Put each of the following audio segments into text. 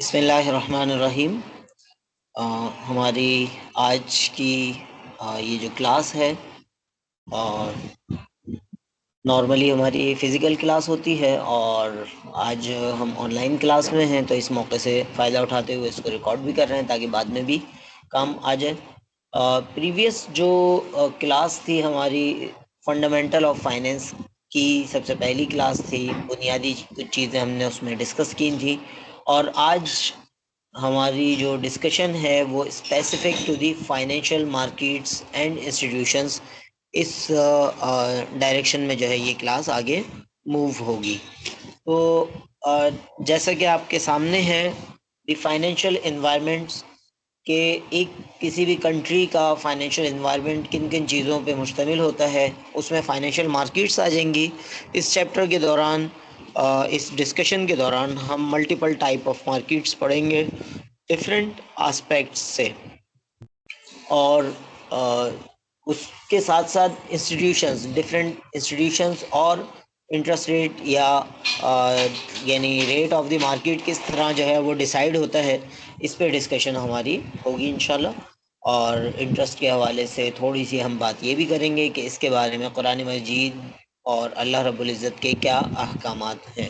बिस्मिल्लाहिर्रहमानिर्रहीम। हमारी आज की ये जो क्लास है, और नॉर्मली हमारी फ़िज़िकल क्लास होती है और आज हम ऑनलाइन क्लास में हैं, तो इस मौके से फ़ायदा उठाते हुए इसको रिकॉर्ड भी कर रहे हैं ताकि बाद में भी काम आ जाए। प्रीवियस जो क्लास थी हमारी, फंडामेंटल ऑफ फाइनेंस की सबसे पहली क्लास थी। बुनियादी कुछ चीज़ें हमने उसमें डिस्कस की थी, और आज हमारी जो डिस्कशन है वो specific to the financial markets and institutions, इस डायरेक्शन में जो है ये क्लास आगे मूव होगी। तो जैसा कि आपके सामने है, द फाइनेंशियल एनवायरनमेंट्स के एक किसी भी कंट्री का फाइनेंशियल एनवायरनमेंट किन किन चीज़ों पे मुश्तमिल होता है, उसमें फाइनेंशियल मार्केट्स आ जाएंगी। इस चैप्टर के दौरान, इस डिस्कशन के दौरान हम मल्टीपल टाइप ऑफ मार्केट्स पढ़ेंगे डिफरेंट एस्पेक्ट्स से, और उसके साथ साथ इंस्टीट्यूशंस, डिफरेंट इंस्टीट्यूशंस, और इंटरेस्ट रेट या यानी रेट ऑफ द मार्केट किस तरह जो है वो डिसाइड होता है, इस पे डिस्कशन हमारी होगी इंशाल्लाह। और इंटरेस्ट के हवाले से थोड़ी सी हम बात ये भी करेंगे कि इसके बारे में कुरान मजीद और अल्लाह रब्बुल इज़्ज़त के क्या अहकामात हैं।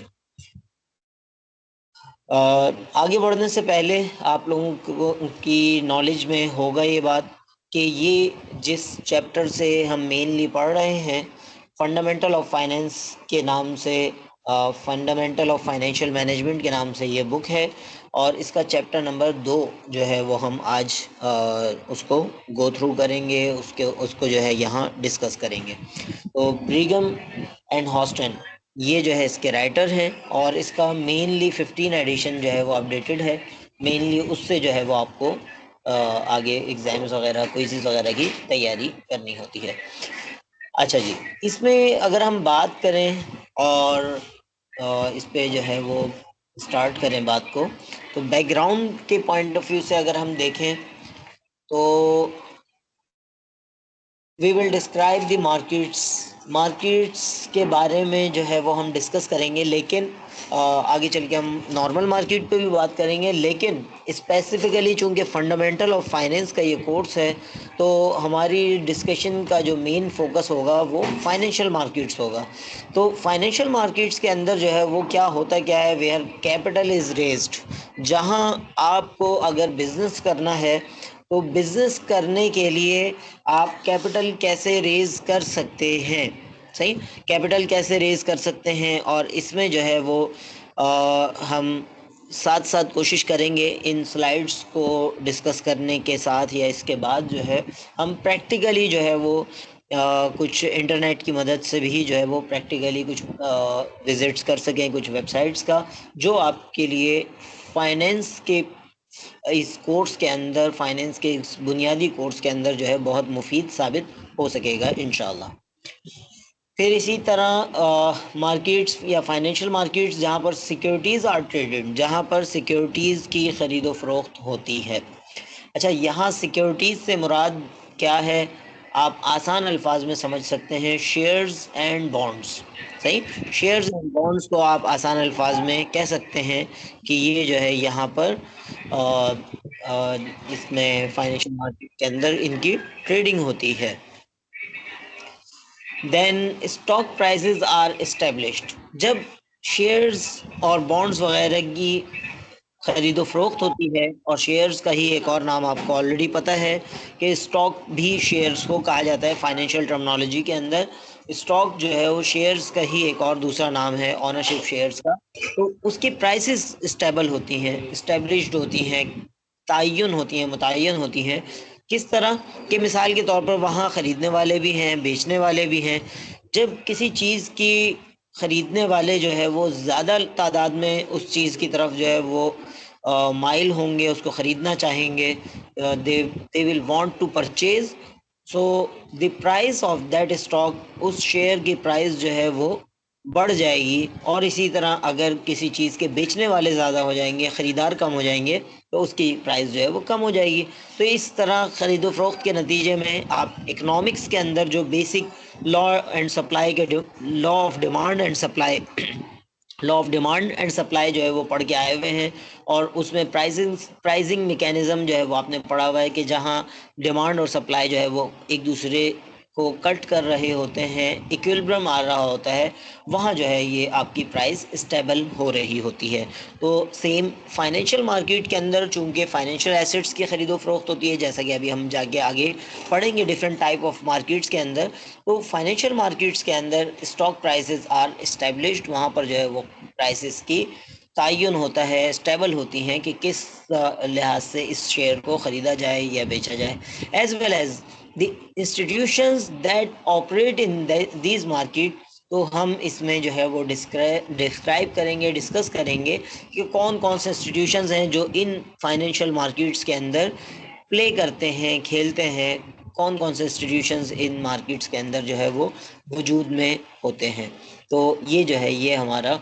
आगे बढ़ने से पहले आप लोगों को की नॉलेज में होगा ये बात कि ये जिस चैप्टर से हम मेनली पढ़ रहे हैं, फंडामेंटल ऑफ फाइनेंस के नाम से, फंडामेंटल ऑफ फाइनेंशियल मैनेजमेंट के नाम से ये बुक है, और इसका चैप्टर नंबर 2 जो है वो हम आज उसको गो थ्रू करेंगे, उसको जो है यहाँ डिस्कस करेंगे। तो ब्रिगम एंड हॉस्टन ये जो है इसके राइटर हैं, और इसका मेनली 15 एडिशन जो है वो अपडेटेड है। मेनली उससे जो है वो आपको आगे एग्जाम्स वगैरह, क्विज़ेस वगैरह की तैयारी करनी होती है। अच्छा जी, इसमें अगर हम बात करें और इस पे जो है वो स्टार्ट करें बात को, तो बैकग्राउंड के पॉइंट ऑफ व्यू से अगर हम देखें तो we will describe the markets के बारे में जो है वो हम डिस्कस करेंगे, लेकिन आगे चल के हम नॉर्मल मार्केट पे भी बात करेंगे, लेकिन स्पेसिफिकली चूंकि फंडामेंटल ऑफ फाइनेंस का ये कोर्स है, तो हमारी डिस्कशन का जो मेन फोकस होगा वो फाइनेंशियल मार्केट्स होगा। तो फाइनेंशियल मार्केट्स के अंदर जो है वो क्या होता क्या है, वेयर कैपिटल इज़ रेज्ड, जहां आपको अगर बिजनेस करना है तो बिजनेस करने के लिए आप कैपिटल कैसे रेज कर सकते हैं, सही, कैपिटल कैसे रेज कर सकते हैं। और इसमें जो है वो हम साथ साथ कोशिश करेंगे इन स्लाइड्स को डिस्कस करने के साथ, या इसके बाद जो है हम प्रैक्टिकली जो है वो कुछ इंटरनेट की मदद से भी जो है वो प्रैक्टिकली कुछ विजिट्स कर सकें, कुछ वेबसाइट्स का, जो आपके लिए फाइनेंस के इस कोर्स के अंदर, फाइनेंस के इस बुनियादी कोर्स के अंदर जो है बहुत मुफीद साबित हो सकेगा इंशाल्लाह। फिर इसी तरह मार्केट्स या फाइनेंशियल मार्केट्स जहाँ पर सिक्योरिटीज़ आर ट्रेडेड, जहाँ पर सिक्योरिटीज़ की ख़रीदो फरोख्त होती है। अच्छा, यहाँ सिक्योरिटीज़ से मुराद क्या है, आप आसान अल्फाज में समझ सकते हैं, शेयर्स एंड बॉन्ड्स। सही, शेयर्स एंड बॉन्ड्स को आप आसान अल्फाज में कह सकते हैं कि ये जो है यहाँ पर इसमें फाइनेंशियल मार्केट के अंदर इनकी ट्रेडिंग होती है। Then stock prices are established, जब शेयर्स और बॉन्ड्स वगैरह की खरीदो फरोख्त होती है, और शेयर्स का ही एक और नाम आपको ऑलरेडी पता है कि स्टॉक भी शेयर्स को कहा जाता है फाइनेंशियल टर्मिनोलॉजी के अंदर। स्टॉक जो है वो शेयर्स का ही एक और दूसरा नाम है, ऑनरशिप शेयर्स का। तो उसकी प्राइसेस स्टेबल होती हैं, इस्टेब्लिश्ड होती हैं, तयन होती हैं, मुतय्यन होती हैं। किस तरह कि मिसाल के तौर पर वहाँ ख़रीदने वाले भी हैं, बेचने वाले भी हैं। जब किसी चीज़ की ख़रीदने वाले जो है वो ज़्यादा तादाद में उस चीज़ की तरफ जो है वो माइल होंगे, उसको ख़रीदना चाहेंगे, they will want to purchase, so the price of that stock, उस शेयर की प्राइस जो है वो बढ़ जाएगी। और इसी तरह अगर किसी चीज़ के बेचने वाले ज़्यादा हो जाएंगे, ख़रीदार कम हो जाएंगे, तो उसकी प्राइस जो है वो कम हो जाएगी। तो इस तरह ख़रीदो फरोख्त के नतीजे में आप इकनॉमिक्स के अंदर जो बेसिक लॉ एंड सप्लाई के, law of demand and supply law of demand and supply जो है वो पढ़ के आए हुए हैं, और उसमें प्राइसिंग मैकेनिज्म जो है वो आपने पढ़ा हुआ है कि जहाँ डिमांड और सप्लाई जो है वो एक दूसरे को कट कर रहे होते हैं, इक्विलिब्रियम आ रहा होता है, वहाँ जो है ये आपकी प्राइस स्टेबल हो रही होती है। तो सेम फाइनेंशियल मार्केट के अंदर चूंकि फाइनेंशियल एसेट्स की खरीदो फरोख्त होती है, जैसा कि अभी हम जाके आगे पढ़ेंगे डिफरेंट टाइप ऑफ मार्केट्स के अंदर, तो फाइनेंशियल मार्केट्स के अंदर स्टॉक प्राइसेस आर एस्टेब्लिश्ड, वहाँ पर जो है वो प्राइसेस की तयन होता है, स्टेबल होती हैं कि किस लिहाज से इस शेयर को ख़रीदा जाए या बेचा जाए, as well as the institutions that operate in these market. तो हम इसमें जो है वो डिस्क्राइब करेंगे, डिस्कस करेंगे कि कौन कौन से इंस्टीट्यूशंस हैं जो इन फाइनेंशियल मार्केट्स के अंदर प्ले करते हैं, खेलते हैं, कौन कौन से इंस्टीट्यूशंस इन मार्केट्स के अंदर जो है वो वजूद में होते हैं। तो ये जो है ये हमारा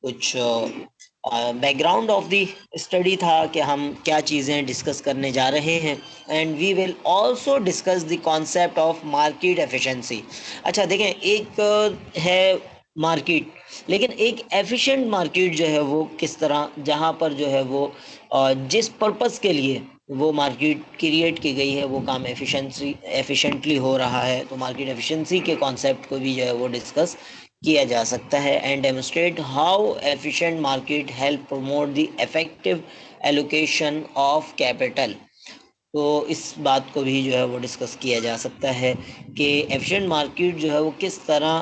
कुछ बैकग्राउंड ऑफ द स्टडी था कि हम क्या चीज़ें डिस्कस करने जा रहे हैं, and we will also discuss the concept of market efficiency. अच्छा देखें, एक है मार्केट, लेकिन एक एफिशिएंट मार्केट जो है वो किस तरह, जहाँ पर जो है वो जिस पर्पस के लिए वो मार्केट क्रिएट की गई है वो काम एफिशिएंटली हो रहा है, तो मार्केट एफिशिएंसी के कॉन्सेप्ट को भी जो है वो डिस्कस किया जा सकता है, and demonstrate how efficient market help promote the effective allocation of capital. तो इस बात को भी जो है वो डिस्कस किया जा सकता है कि एफिशिएंट मार्केट जो है वो किस तरह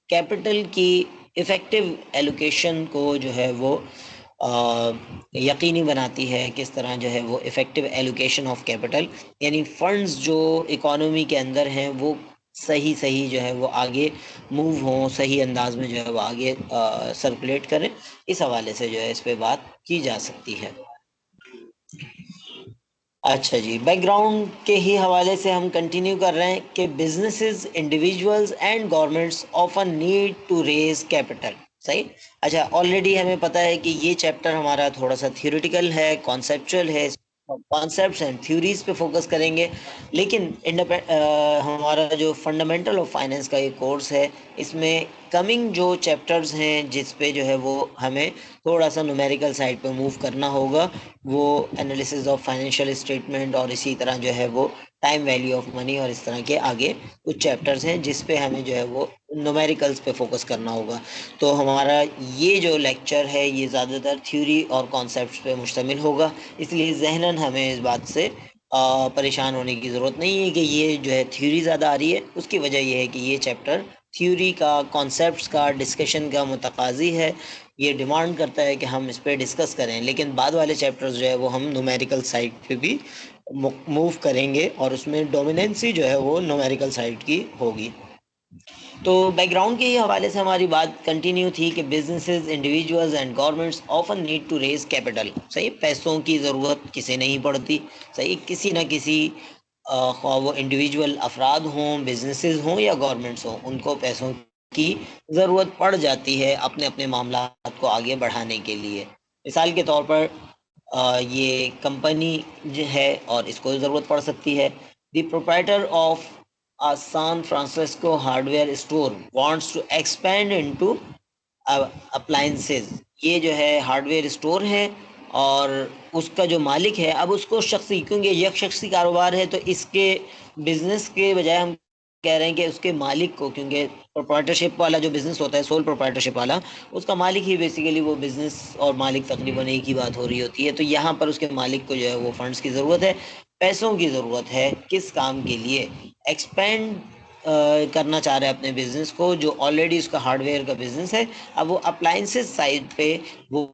कैपिटल की इफ़ेक्टिव एलोकेशन को जो है वो यकीनी बनाती है, किस तरह जो है वो इफ़ेक्टिव एलोकेशन ऑफ कैपिटल, यानी फंड्स जो इकोनॉमी के अंदर हैं वो सही सही जो है वो आगे मूव हों, सही अंदाज में जो है वो आगे सर्कुलेट करें। इस हवाले से जो है इस पे बात की जा सकती है। अच्छा जी, बैकग्राउंड के ही हवाले से हम कंटिन्यू कर रहे हैं कि businesses, individuals and governments often need to raise capital. सही। अच्छा, ऑलरेडी हमें पता है कि ये चैप्टर हमारा थोड़ा सा थियोरिटिकल है, कॉन्सेप्चुअल है, कॉन्सेप्ट्स एंड थ्योरीज पे फोकस करेंगे, लेकिन हमारा जो फंडामेंटल ऑफ फाइनेंस का ये कोर्स है, इसमें कमिंग जो चैप्टर्स हैं जिस पे जो है वो हमें थोड़ा सा न्यूमेरिकल साइड पे मूव करना होगा, वो एनालिसिस ऑफ फाइनेंशियल स्टेटमेंट, और इसी तरह जो है वो टाइम वैल्यू ऑफ मनी, और इस तरह के आगे कुछ चैप्टर्स हैं जिस पे हमें जो है वो न्यूमेरिकल्स पे फोकस करना होगा। तो हमारा ये जो लेक्चर है ये ज़्यादातर थ्योरी और कॉन्सेप्ट्स पे मुश्तमिल होगा, इसलिए ज़हनन हमें इस बात से परेशान होने की ज़रूरत नहीं है कि ये जो है थ्योरी ज़्यादा आ रही है। उसकी वजह ये है कि ये चैप्टर थ्योरी का, कॉन्सेप्ट्स का डिस्कशन का मुतकाज़ी है, ये डिमांड करता है कि हम इस पर डिस्कस करें, लेकिन बाद वाले चैप्टर्स जो है वो हम न्यूमेरिकल साइड पे भी मूव करेंगे, और उसमें डोमिनेंसी जो है वो न्यूमेरिकल साइड की होगी। तो बैकग्राउंड के हवाले से हमारी बात कंटिन्यू थी कि businesses, individuals and governments often need to raise capital. सही, पैसों की ज़रूरत किसे नहीं पड़ती। सही, किसी ना किसी ख्वाह वो इंडिविजुअल अफराद हों, बिजनेसेस हों या गवर्नमेंट्स हों, उनको पैसों की ज़रूरत पड़ जाती है अपने अपने मामला को आगे बढ़ाने के लिए। मिसाल के तौर पर ये कंपनी जो है और इसको ज़रूरत पड़ सकती है। The proprietor of a San Francisco hardware store wants to expand into appliances। ये जो है हार्डवेयर स्टोर है, और उसका जो मालिक है, अब उसको शख्सी, क्योंकि ये शख्सी कारोबार है, तो इसके बिजनेस के बजाय हम कह रहे हैं कि उसके मालिक को, क्योंकि प्रोप्राइटरशिप वाला जो बिजनेस होता है, सोल प्रोप्राइटरशिप वाला, उसका मालिक ही बेसिकली वो बिजनेस और मालिक तकरीबन एक ही बात हो रही होती है। तो यहाँ पर उसके मालिक को जो है वो फंड्स की ज़रूरत है, पैसों की ज़रूरत है। किस काम के लिए? एक्सपेंड करना चाह रहा है अपने बिजनेस को, जो ऑलरेडी उसका हार्डवेयर का बिजनेस है, अब वो अप्लाइंसेस साइड पे, वो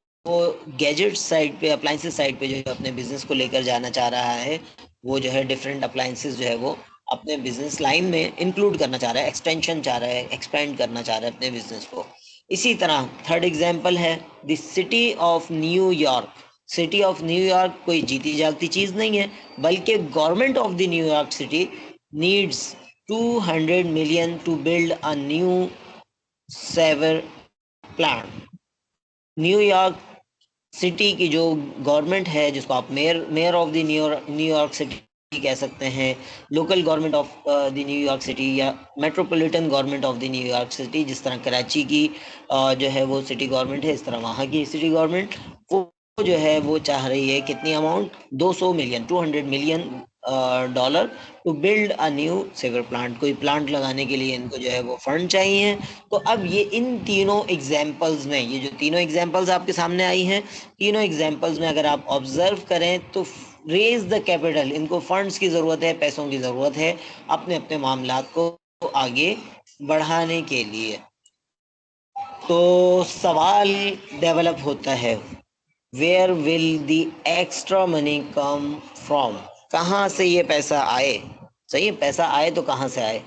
गैजेट साइड पे, अप्लाइंसेस साइड पे जो है अपने बिजनेस को लेकर जाना चाह रहा है। वो जो है डिफरेंट अप्लाइंसेस जो है वो अपने बिजनेस लाइन में इंक्लूड करना चाह रहा है, एक्सटेंशन चाह रहा है, एक्सपेंड करना चाह रहा है अपने बिजनेस को। इसी तरह थर्ड एग्जाम्पल है the city of New York. City of New York कोई जीती जागती चीज़ नहीं है, बल्कि government of the New York city needs 200 million to build a new sewer plant। New York city की जो गवर्नमेंट है, जिसको आप mayor mayor of the New York city कह सकते हैं, local government of the New York city या metropolitan government of the New York city, जिस तरह कराची की जो है वो सिटी गवर्नमेंट है, इस तरह वहाँ की सिटी गवर्नमेंट वो जो है वो चाह रही है कितनी amount, 200 million, 200 million dollar to build a new sewer plant. कोई प्लांट लगाने के लिए इनको जो है वो फंड चाहिए। तो अब ये इन तीनों एग्जाम्पल्स में, ये जो तीनों एग्जाम्पल्स आपके सामने आई हैं, तीनों एग्जाम्पल्स में अगर आप ऑब्जर्व करें तो रेज द कैपिटल, इनको फंड्स की ज़रूरत है, पैसों की ज़रूरत है अपने अपने मामलात को आगे बढ़ाने के लिए। तो सवाल डेवलप होता है, where will the extra money come from, कहाँ से ये पैसा आए। सही है, पैसा आए तो कहाँ से आए,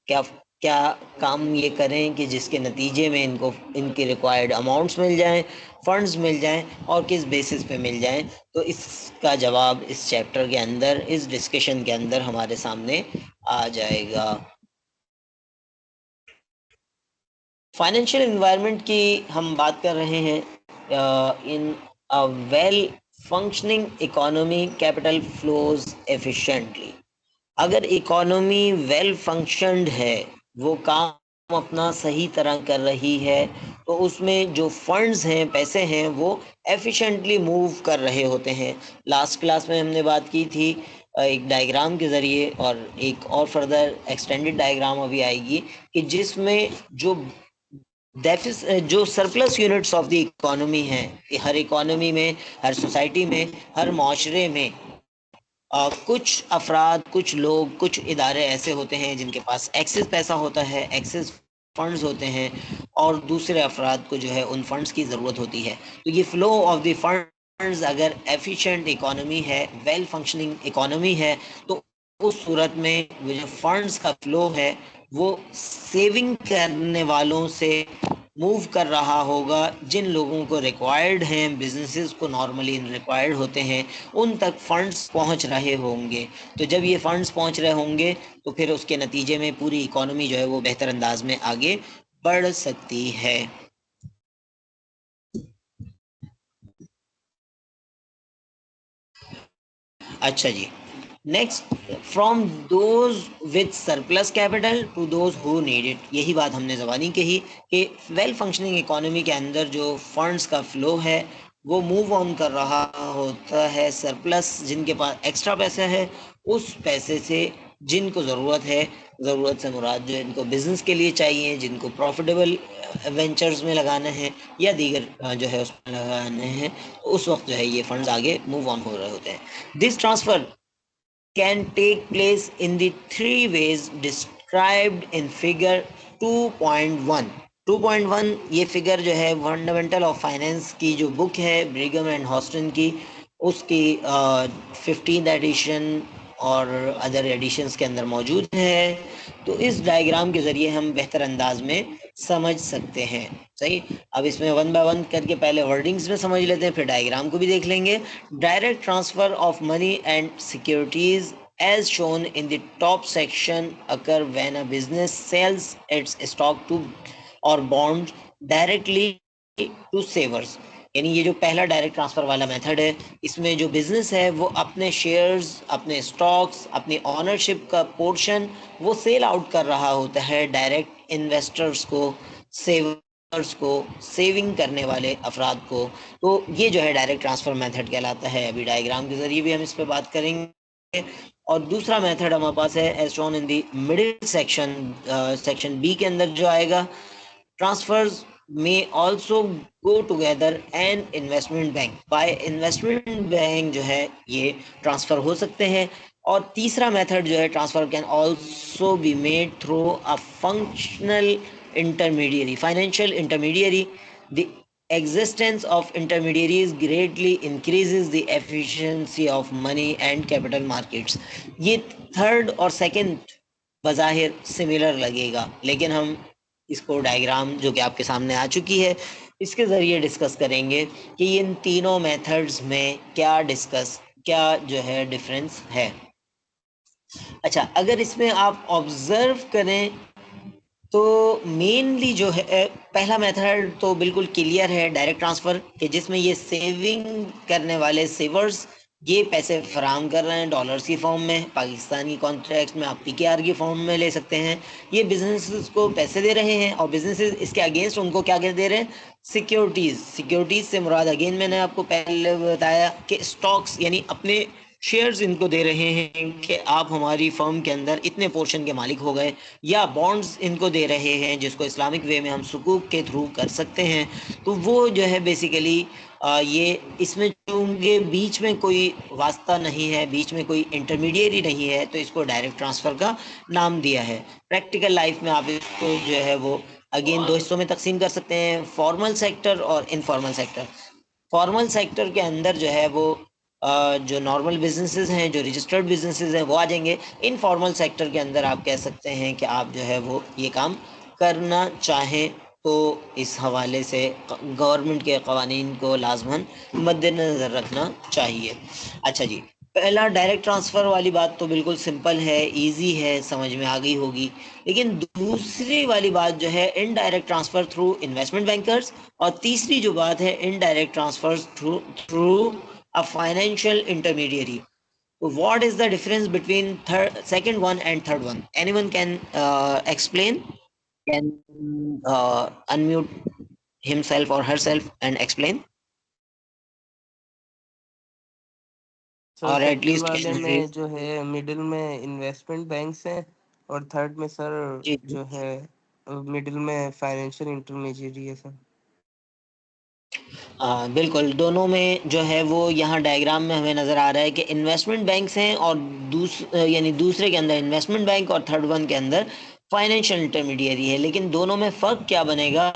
क्या क्या काम ये करें कि जिसके नतीजे में इनको इनके रिक्वायर्ड अमाउंट्स मिल जाएं, फंड्स मिल जाएं, और किस बेसिस पे मिल जाएं। तो इसका जवाब इस चैप्टर के अंदर, इस डिस्कशन के अंदर हमारे सामने आ जाएगा। फाइनेंशियल एनवायरनमेंट की हम बात कर रहे हैं। In a well functioning economy capital flows efficiently. अगर इकोनॉमी वेल फंक्शनड है, वो काम अपना सही तरह कर रही है, तो उसमें जो फंड्स हैं, पैसे हैं, वो एफिशिएंटली मूव कर रहे होते हैं। लास्ट क्लास में हमने बात की थी एक डायग्राम के ज़रिए, और एक और फर्दर एक्सटेंडेड डायग्राम अभी आएगी कि जिसमें जो surplus units of the economy है, हर इकोनॉमी में, हर सोसाइटी में, हर माशरे में कुछ अफराद, कुछ लोग, कुछ इदारे ऐसे होते हैं जिनके पास एक्सेस पैसा होता है, एक्सेस फंड्स होते हैं, और दूसरे अफराद को जो है उन फंड्स की ज़रूरत होती है। तो ये फ्लो ऑफ द फंड्स अगर एफिशिएंट इकोनॉमी है, वेल फंक्शनिंग इकोनॉमी है, तो उस सूरत में वो जो फंड्स का फ्लो है वो सेविंग करने वालों से मूव कर रहा होगा। जिन लोगों को रिक्वायर्ड हैं, बिजनेसेस को नॉर्मली रिक्वायर्ड होते हैं, उन तक फंड्स पहुंच रहे होंगे। तो जब ये फंड्स पहुंच रहे होंगे तो फिर उसके नतीजे में पूरी इकोनॉमी जो है वो बेहतर अंदाज में आगे बढ़ सकती है। अच्छा जी, next, from those with surplus capital to those who need it. यही बात हमने ज़बानी कही कि वेल फंक्शनिंग इकोनॉमी के अंदर जो फंड्स का फ्लो है वो मूव ऑन कर रहा होता है सरप्लस, जिनके पास एक्स्ट्रा पैसा है, उस पैसे से जिनको ज़रूरत है, ज़रूरत से मुराद जो इनको बिजनेस के लिए चाहिए, जिनको प्रॉफिटेबल वेंचर्स में लगाना है या दीगर जो है उसमें लगाने हैं, तो उस वक्त जो है ये फंड्स आगे मूव ऑन हो रहे होते हैं। This transfer can take place in the three ways described in figure 2.1। 2.1 ये फिगर जो है फंडामेंटल ऑफ फाइनेंस की जो बुक है ब्रिगम एंड हॉस्टन की, उसकी 15th एडिशन और अदर एडिशंस के अंदर मौजूद है। तो इस डायग्राम के ज़रिए हम बेहतर अंदाज में समझ सकते हैं। सही, अब इसमें वन बाय वन करके पहले वर्डिंग्स में समझ लेते हैं, फिर डायग्राम को भी देख लेंगे। Direct transfer of money and securities as shown in the top section occur when a business sells its stock to or bonds directly to savers। यानी ये जो पहला डायरेक्ट ट्रांसफर वाला मेथड है, इसमें जो बिजनेस है वो अपने शेयर्स, अपने स्टॉक्स, अपनी ऑनरशिप का पोर्शन वो सेल आउट कर रहा होता है डायरेक्ट इन्वेस्टर्स को, सेवर्स को, सेविंग करने वाले अफराद को। तो ये जो है डायरेक्ट ट्रांसफर मेथड कहलाता है। अभी डायग्राम के जरिए भी हम इस पर बात करेंगे। और दूसरा मेथड हमारे पास है as shown in the middle section, section B के अंदर जो आएगा, ट्रांसफर्स में also go together and investment bank, by investment bank जो है ये ट्रांसफर हो सकते हैं। और तीसरा मेथड जो है, transfer can also be made through a functional intermediary, financial intermediary। The existence of intermediaries greatly increases the efficiency of money and capital markets। ये थर्ड और सेकंड बज़ाहिर सिमिलर लगेगा, लेकिन हम इसको डायग्राम जो कि आपके सामने आ चुकी है इसके ज़रिए डिस्कस करेंगे कि इन तीनों मेथड्स में क्या जो है डिफरेंस है। अच्छा, अगर इसमें आप ऑब्जर्व करें तो मेनली जो है पहला मेथड तो बिल्कुल क्लियर है, डायरेक्ट ट्रांसफर, कि जिसमें ये सेविंग करने वाले सेवर्स ये पैसे फराहम कर रहे हैं डॉलर्स की फॉर्म में, पाकिस्तानी कॉन्ट्रैक्ट में आप पीकेआर की फॉर्म में ले सकते हैं। ये बिजनेसेस को पैसे दे रहे हैं और बिजनेसेस इसके अगेंस्ट उनको क्या क्या दे रहे हैं, सिक्योरिटीज। सिक्योरिटीज से मुराद अगेन मैंने आपको पहले बताया कि स्टॉक्स यानी अपने शेयर्स इनको दे रहे हैं कि आप हमारी फर्म के अंदर इतने पोर्शन के मालिक हो गए, या बॉन्ड्स इनको दे रहे हैं जिसको इस्लामिक वे में हम सुकूक के थ्रू कर सकते हैं। तो वो जो है बेसिकली ये इसमें जो उनके बीच में कोई वास्ता नहीं है, बीच में कोई इंटरमीडिएरी नहीं है, तो इसको डायरेक्ट ट्रांसफ़र का नाम दिया है। प्रैक्टिकल लाइफ में आप इसको जो है वो अगेन दो हिस्सों में तकसीम कर सकते हैं, फॉर्मल सेक्टर और इनफॉर्मल सेक्टर। फॉर्मल सेक्टर के अंदर जो है वो जो नॉर्मल बिजनेसेस हैं, जो रजिस्टर्ड बिजनेसेस हैं, वो आ जाएंगे। इनफॉर्मल सेक्टर के अंदर आप कह सकते हैं कि आप जो है वो ये काम करना चाहें तो इस हवाले से गवर्नमेंट के कवानीन को लाजमन मद्देनज़र रखना चाहिए। अच्छा जी, पहला डायरेक्ट ट्रांसफ़र वाली बात तो बिल्कुल सिंपल है, इजी है, समझ में आ गई होगी। लेकिन दूसरी वाली बात जो है indirect transfer through investment bankers, और तीसरी जो बात है indirect transfer through through a financial intermediary. So what is the difference between second one and third one? Anyone can explain? Can unmute himself or herself and explain, sir or at second least वाले can में raise? जो है middle में investment banks हैं, और third में sir जी जो है मिडिल में फाइनेंशियल इंटरमीडिएरी है सर। बिल्कुल, दोनों में जो है वो यहाँ डायग्राम में हमें नज़र आ रहा है कि इन्वेस्टमेंट बैंक्स हैं, और यानी दूसरे के अंदर इन्वेस्टमेंट बैंक और थर्ड वन के अंदर फाइनेंशियल इंटरमीडियरी है। लेकिन दोनों में फ़र्क क्या बनेगा,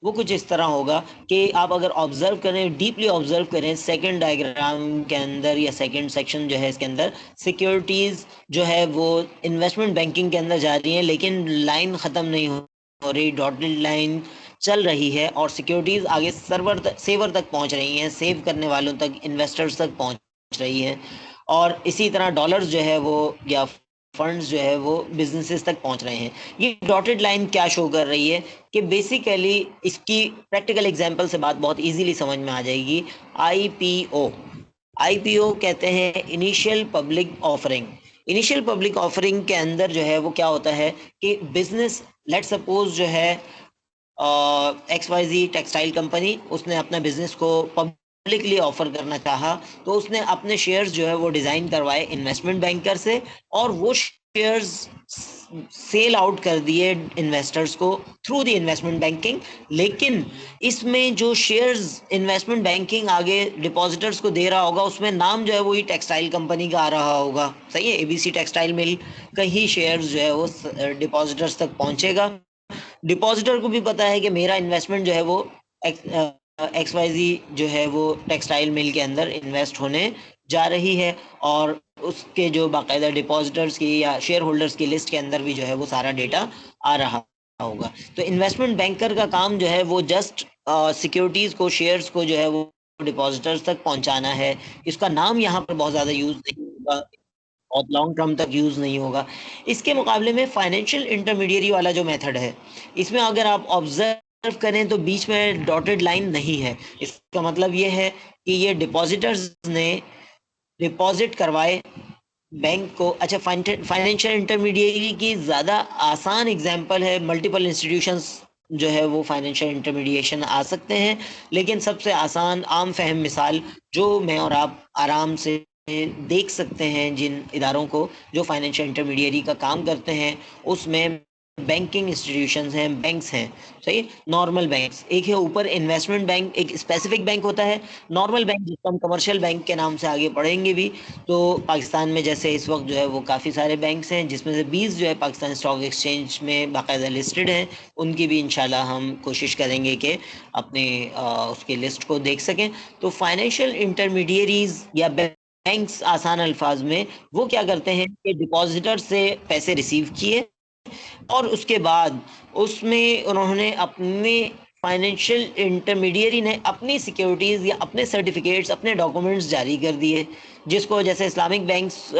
वो कुछ इस तरह होगा कि आप अगर ऑब्जर्व करें, डीपली ऑब्जर्व करें, सेकंड डायग्राम के अंदर या सेकंड सेक्शन जो है इसके अंदर सिक्योरिटीज़ जो है वो इन्वेस्टमेंट बैंकिंग के अंदर जा रही हैं, लेकिन लाइन ख़त्म नहीं हो रही, डॉटेड लाइन चल रही है, और सिक्योरिटीज आगे सर्वर तक, सेवर तक पहुंच रही हैं, सेव करने वालों तक, इन्वेस्टर्स तक पहुंच रही हैं। और इसी तरह डॉलर्स जो है वो या फंड्स जो है वो बिजनेसेस तक पहुंच रहे हैं। ये डॉटेड लाइन क्या शो कर रही है कि बेसिकली इसकी प्रैक्टिकल एग्जांपल से बात बहुत इजीली समझ में आ जाएगी। आईपीओ, आईपीओ कहते हैं initial public offering. Initial public offering के अंदर जो है वो क्या होता है कि बिजनेस, लेट सपोज जो है XYZ टेक्सटाइल कंपनी, उसने अपना बिजनेस को पब्लिकली ऑफर करना चाहा, तो उसने अपने शेयर्स जो है वो डिज़ाइन करवाए इन्वेस्टमेंट बैंकर से, और वो शेयर्स सेल आउट कर दिए इन्वेस्टर्स को थ्रू द इन्वेस्टमेंट बैंकिंग। लेकिन इसमें जो शेयर्स इन्वेस्टमेंट बैंकिंग आगे डिपॉजिटर्स को दे रहा होगा, उसमें नाम जो है वही टेक्सटाइल कंपनी का आ रहा होगा। सही है, एबीसी टेक्सटाइल मिल का ही शेयर्स जो है वो डिपॉजिटर्स तक पहुंचेगा। डिपॉजिटर को भी पता है कि मेरा इन्वेस्टमेंट जो है वो XYZ जो है वो टेक्सटाइल मिल के अंदर इन्वेस्ट होने जा रही है, और उसके जो बाकायदा डिपॉजिटर्स की या शेयर होल्डर्स की लिस्ट के अंदर भी जो है वो सारा डेटा आ रहा होगा। तो इन्वेस्टमेंट बैंकर का काम जो है वो जस्ट सिक्योरिटीज को, शेयर्स को जो है वो डिपॉजिटर्स तक पहुंचाना है। इसका नाम यहाँ पर बहुत ज़्यादा यूज नहीं होगा और लॉन्ग टर्म तक यूज़ नहीं होगा। इसके मुकाबले में फाइनेंशियल इंटरमीडियरी वाला जो मेथड है, इसमें अगर आप ऑब्जर्व करें तो बीच में डॉटेड लाइन नहीं है। इसका मतलब ये है कि ये डिपॉजिटर्स ने डिपॉजिट करवाए बैंक को। अच्छा, फाइनेंशियल इंटरमीडियरी की ज़्यादा आसान एग्जांपल है, मल्टीपल इंस्टीट्यूशंस जो है वो फाइनेंशियल इंटरमीडिएशन आ सकते हैं। लेकिन सबसे आसान आम फहम मिसाल जो मैं और आप आराम से देख सकते हैं जिन इदारों को जो फाइनेंशियल इंटरमीडियरी का काम करते हैं, उसमें बैंकिंग इंस्टीट्यूशंस हैं, बैंक्स हैं। सही, नॉर्मल बैंक्स एक है, ऊपर इन्वेस्टमेंट बैंक एक स्पेसिफिक बैंक होता है, नॉर्मल बैंक जिसको हम कमर्शियल बैंक के नाम से आगे पढ़ेंगे भी। तो पाकिस्तान में जैसे इस वक्त जो है वो काफ़ी सारे बैंक्स हैं, जिसमें से 20 जो है पाकिस्तान स्टॉक एक्सचेंज में बाकायदा लिस्टेड हैं। उनकी भी इंशाल्लाह हम कोशिश करेंगे कि अपने उसकी लिस्ट को देख सकें। तो फाइनेंशियल इंटरमीडियरीज या बैंक्स आसान अल्फाज में वो क्या करते हैं कि डिपॉजिटर से पैसे रिसीव किए, और उसके बाद उसमें उन्होंने अपने फाइनेंशियल इंटरमीडियरी ने अपनी सिक्योरिटीज़ या अपने सर्टिफिकेट्स, अपने डॉक्यूमेंट्स जारी कर दिए, जिसको जैसे इस्लामिक बैंक्स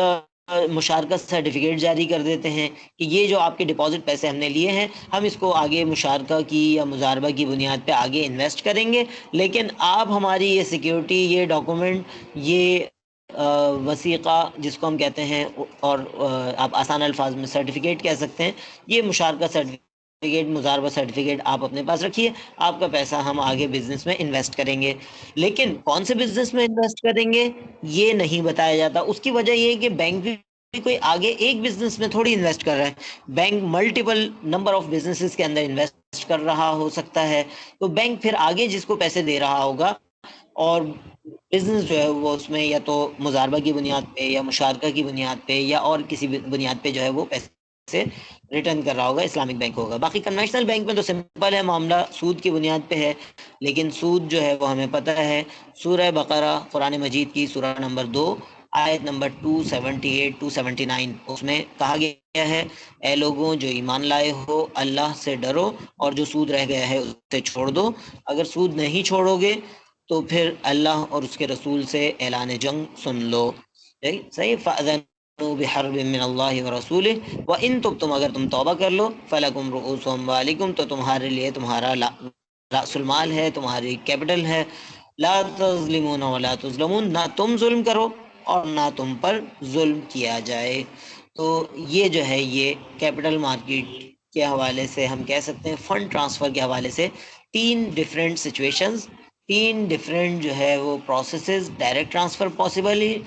मुशारकत सर्टिफिकेट जारी कर देते हैं कि ये जो आपके डिपॉजिट पैसे हमने लिए हैं, हम इसको आगे मुशारका की या मुजारबा की बुनियाद पे आगे इन्वेस्ट करेंगे, लेकिन आप हमारी ये सिक्योरिटी, ये डॉक्यूमेंट, ये वसीक़ा जिसको हम कहते हैं, और आप आसान अल्फाज में सर्टिफिकेट कह सकते हैं, ये मुशारका सर्टिफिकेट, मुजारबा सर्टिफिकेट आप अपने पास रखिए। आपका पैसा हम आगे बिजनेस में इन्वेस्ट करेंगे। लेकिन कौन से बिजनेस में इन्वेस्ट करेंगे ये नहीं बताया जाता। उसकी वजह ये है कि बैंक भी कोई आगे एक बिजनेस में थोड़ी इन्वेस्ट कर रहा है, bank multiple number of businesses के अंदर इन्वेस्ट कर रहा हो सकता है। तो बैंक फिर आगे जिसको पैसे दे रहा होगा, और बिजनेस जो है वो उसमें या तो मुजारबा की बुनियाद पे या मुशारका की बुनियाद पे या और किसी भी बुनियाद पे जो है वो पैसे रिटर्न कर रहा होगा, इस्लामिक बैंक होगा। बाकी कन्वेंशनल बैंक में तो सिंपल है, मामला सूद की बुनियाद पे है। लेकिन सूद जो है वो हमें पता है, सूरह बकरा कुरान मजीद की सूरह नंबर 2 आयत नंबर 278 279, उसमें कहा गया है, ए लोगों जो ईमान लाए हो, अल्लाह से डरो और जो सूद रह गया है उसे छोड़ दो। अगर सूद नहीं छोड़ोगे तो फिर अल्लाह और उसके रसूल से ऐलान जंग सुन लो। सही, फ़अज़नु बिहर्बिन मिनल्लाहि व रसूलिहि व इन तुम अगर तुम तौबा कर लो, फलकुम रुऊसु अम्वालिकुम, तो तुम्हारे लिए तुम्हारा रासुल माल है, तुम्हारी कैपिटल है। ला तज़लिमून व ला तुज़लमून, ना तुम जुल्म करो और ना तुम पर जुल्म किया जाए। तो ये जो है ये कैपिटल मार्केट के हवाले से हम कह सकते हैं, फंड ट्रांसफ़र के हवाले से तीन डिफरेंट सिचुएशंस, तीन डिफरेंट जो है वो प्रोसेसेस। डायरेक्ट ट्रांसफ़र पॉसिबल ही,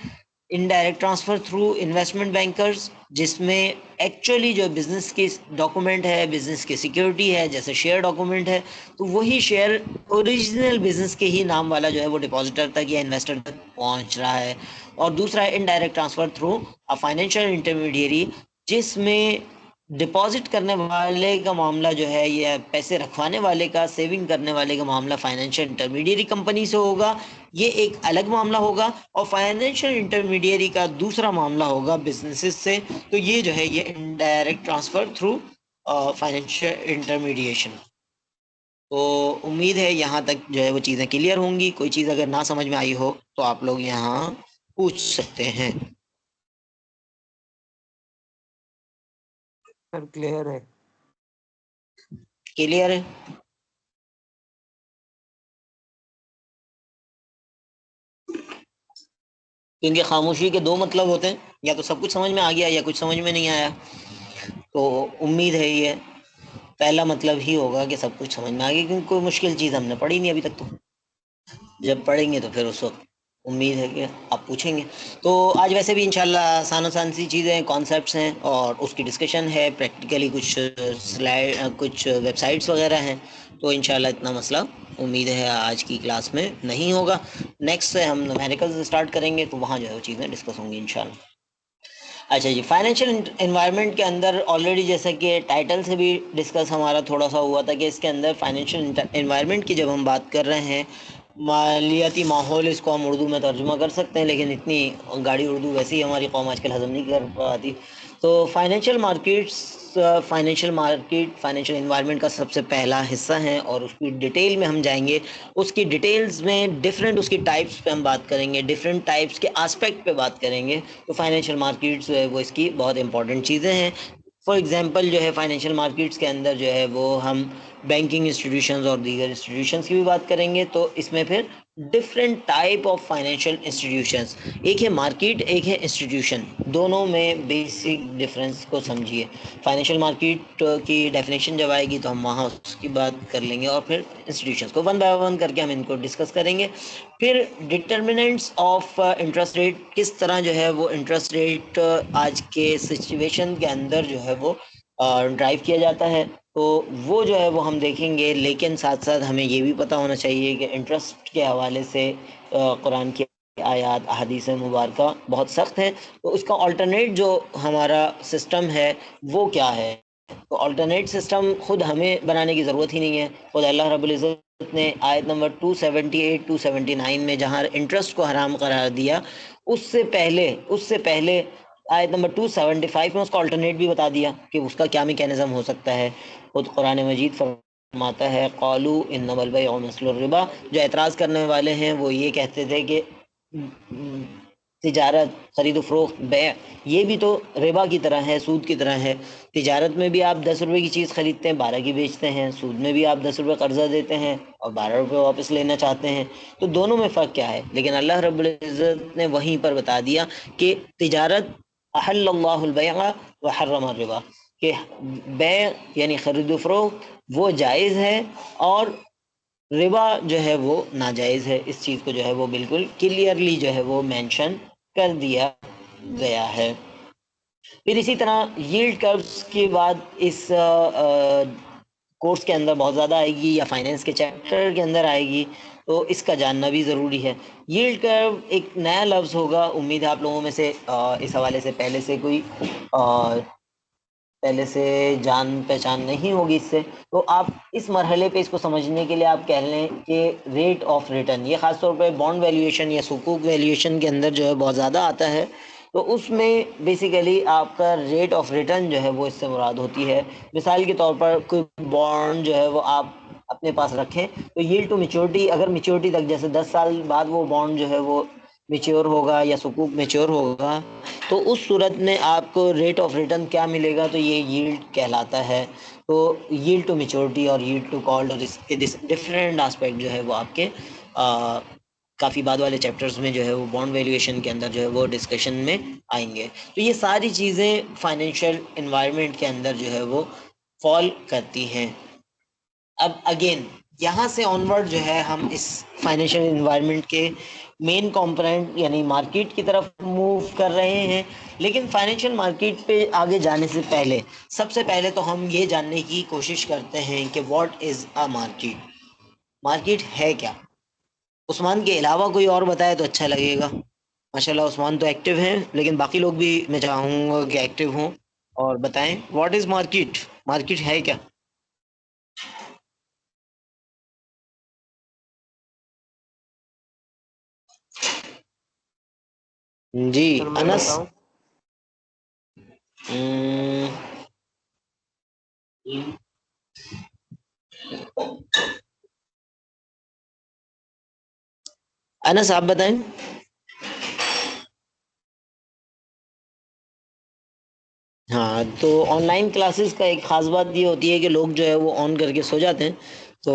indirect transfer through investment bankers, जिसमें एक्चुअली जो बिजनेस की डॉक्यूमेंट है, बिजनेस की सिक्योरिटी है, जैसे शेयर डॉक्यूमेंट है, तो वही शेयर ओरिजिनल बिजनेस के ही नाम वाला जो है वो डिपॉजिटर तक या इन्वेस्टर तक पहुंच रहा है। और दूसरा है indirect transfer through a financial intermediary, जिसमें डिपॉजिट करने वाले का मामला जो है, या पैसे रखवाने वाले का, सेविंग करने वाले का मामला फाइनेंशियल इंटरमीडियरी कंपनी से होगा, ये एक अलग मामला होगा। और फाइनेंशियल इंटरमीडियरी का दूसरा मामला होगा बिजनेसेस से। तो ये जो है ये indirect transfer through financial intermediation. तो उम्मीद है यहाँ तक जो है वो चीज़ें क्लियर होंगी। कोई चीज़ अगर ना समझ में आई हो तो आप लोग यहाँ पूछ सकते हैं। सर क्लियर है। क्लियर है? क्योंकि खामोशी के दो मतलब होते हैं, या तो सब कुछ समझ में आ गया या कुछ समझ में नहीं आया। तो उम्मीद है ये पहला मतलब ही होगा कि सब कुछ समझ में आ गया, क्योंकि कोई मुश्किल चीज़ हमने पढ़ी नहीं अभी तक। तो जब पढ़ेंगे तो फिर उस वक्त उम्मीद है कि आप पूछेंगे। तो आज वैसे भी इंशाल्लाह आसान आसान सी चीज़ें, कॉन्सेप्ट्स हैं और उसकी डिस्कशन है, प्रैक्टिकली कुछ स्लाइड, कुछ वेबसाइट्स वगैरह हैं। तो इंशाल्लाह इतना मसला उम्मीद है आज की क्लास में नहीं होगा। नेक्स्ट से हम न्यूमेरिकल्स स्टार्ट करेंगे, तो वहाँ जो है वो चीज़ें डिस्कस होंगी इंशाल्लाह। अच्छा जी, फाइनेंशियल एनवायरनमेंट के अंदर ऑलरेडी जैसा कि टाइटल से भी डिस्कस हमारा थोड़ा सा हुआ था कि इसके अंदर फाइनेंशियल एनवायरनमेंट की जब हम बात कर रहे हैं, मालियाती माहौल इसको हम उर्दू में तर्जुमा कर सकते हैं, लेकिन इतनी गाढ़ी उर्दू वैसे ही हमारी कौम आजकल हजम नहीं कर पाती। तो फाइनेंशियल एनवायरनमेंट का सबसे पहला हिस्सा है और उसकी डिटेल में हम जाएंगे। उसकी डिटेल्स में डिफरेंट उसकी टाइप्स पे हम बात करेंगे, डिफरेंट टाइप्स के एस्पेक्ट पे बात करेंगे। तो फाइनेंशियल मार्केट्स जो है वो इसकी बहुत इंपॉर्टेंट चीज़ें हैं। फॉर एग्जांपल जो है फाइनेंशियल मार्केट्स के अंदर जो है वो हम बैंकिंग इंस्टीट्यूशंस और दीगर इंस्टीट्यूशंस की भी बात करेंगे। तो इसमें फिर different type of financial institutions, एक है मार्केट, एक है इंस्टीट्यूशन, दोनों में बेसिक डिफरेंस को समझिए। फाइनेंशियल मार्केट की डेफिनेशन जब आएगी तो हम वहाँ उसकी बात कर लेंगे, और फिर इंस्टीट्यूशंस को वन बाय वन करके हम इनको डिस्कस करेंगे। फिर डिटर्मिनेंट्स ऑफ इंटरेस्ट रेट, किस तरह जो है वो इंटरेस्ट रेट आज के सिचुएशन के अंदर जो है वो ड्राइव किया जाता है, तो वो जो है वो हम देखेंगे। लेकिन साथ साथ हमें ये भी पता होना चाहिए कि इंटरेस्ट के हवाले से कुरान की आयात, अहादीस मुबारका बहुत सख्त है। तो उसका अल्टरनेट जो हमारा सिस्टम है वो क्या है? तो अल्टरनेट सिस्टम खुद हमें बनाने की ज़रूरत ही नहीं है। खुद अल्लाह रब्बुल इज़्ज़त ने आयत नंबर 278 279 में जहाँ इंटरेस्ट को हराम करार दिया, उससे पहले आयत नंबर 275 में उसका अल्टरनेट भी बता दिया कि उसका क्या मैकेनिज्म हो सकता है। खुद कुरान मजीद फरमाता है, क़ालू इन्नमल बैउ मिस्लुर रिबा। जो एतराज़ करने वाले हैं वो ये कहते थे कि तिजारत, खरीद फरोख्त, बै, ये भी तो रिबा की तरह है, सूद की तरह है। तिजारत में भी आप 10 रुपए की चीज़ खरीदते हैं, 12 की बेचते हैं। सूद में भी आप 10 रुपए कर्जा देते हैं और 12 रुपए वापस लेना चाहते हैं। तो दोनों में फ़र्क क्या है? लेकिन अल्लाह रब्बुल इज़्ज़त ने वहीं पर बता दिया कि तिजारत अहल्लल्लाहुल बैअ व हर्रमा रिबा, कि बै यानी खरीद फरोख्त वो जायज़ है और रिबा जो है वो नाजायज़ है। इस चीज़ को जो है वो बिल्कुल क्लियरली जो है वो मेंशन कर दिया गया है। फिर इसी तरह यील्ड कर्व्स के बाद इस कोर्स के अंदर बहुत ज़्यादा आएगी या फाइनेंस के चैप्टर के अंदर आएगी, तो इसका जानना भी ज़रूरी है। यील्ड कर्व एक नया लफ्ज़ होगा, उम्मीद है आप लोगों में से इस हवाले से पहले से जान पहचान नहीं होगी इससे। तो आप इस मरहले पे इसको समझने के लिए आप कह लें कि रेट ऑफ रिटर्न, ये ख़ास तौर पे बॉन्ड वैल्यूएशन या सुकूक वैल्यूएशन के अंदर जो है बहुत ज़्यादा आता है। तो उसमें बेसिकली आपका रेट ऑफ रिटर्न जो है वो इससे मुराद होती है। मिसाल के तौर पर कोई बॉन्ड जो है वो आप अपने पास रखें, तो यील्ड टू मैच्योरिटी, अगर मैच्योरिटी तक जैसे 10 साल बाद वो बॉन्ड जो है वो मैच्योर होगा या सुकूक मैच्योर होगा, तो उस सूरत में आपको रेट ऑफ रिटर्न क्या मिलेगा? तो ये यील्ड कहलाता है। तो यील्ड टू मैच्योरिटी और यील्ड टू कॉल्ड और इसके डिफरेंट एस्पेक्ट जो है वो आपके काफ़ी बाद वाले चैप्टर्स में जो है वो बॉन्ड वैल्यूएशन के अंदर जो है वो डिस्कशन में आएंगे। तो ये सारी चीज़ें फाइनेंशियल इन्वायरमेंट के अंदर जो है वो फॉल करती हैं। अब अगेन यहाँ से ऑनवर्ड जो है हम इस फाइनेंशियल इन्वायरमेंट के मेन कंपोनेंट यानी मार्केट की तरफ मूव कर रहे हैं। लेकिन फाइनेंशियल मार्केट पे आगे जाने से पहले सबसे पहले तो हम ये जानने की कोशिश करते हैं कि what is a market, market है क्या। उस्मान के अलावा कोई और बताए तो अच्छा लगेगा। माशाल्लाह उस्मान तो एक्टिव हैं, लेकिन बाकी लोग भी मैं चाहूँगा कि एक्टिव हों और बताएं व्हाट इज़ मार्केट, मार्केट है क्या। जी सर मैं अनस। बताऊं? हम्म, अनस आप बताएं। हाँ, तो ऑनलाइन क्लासेस का एक ख़ास बात ये होती है कि लोग जो है वो ऑन करके सो जाते हैं। तो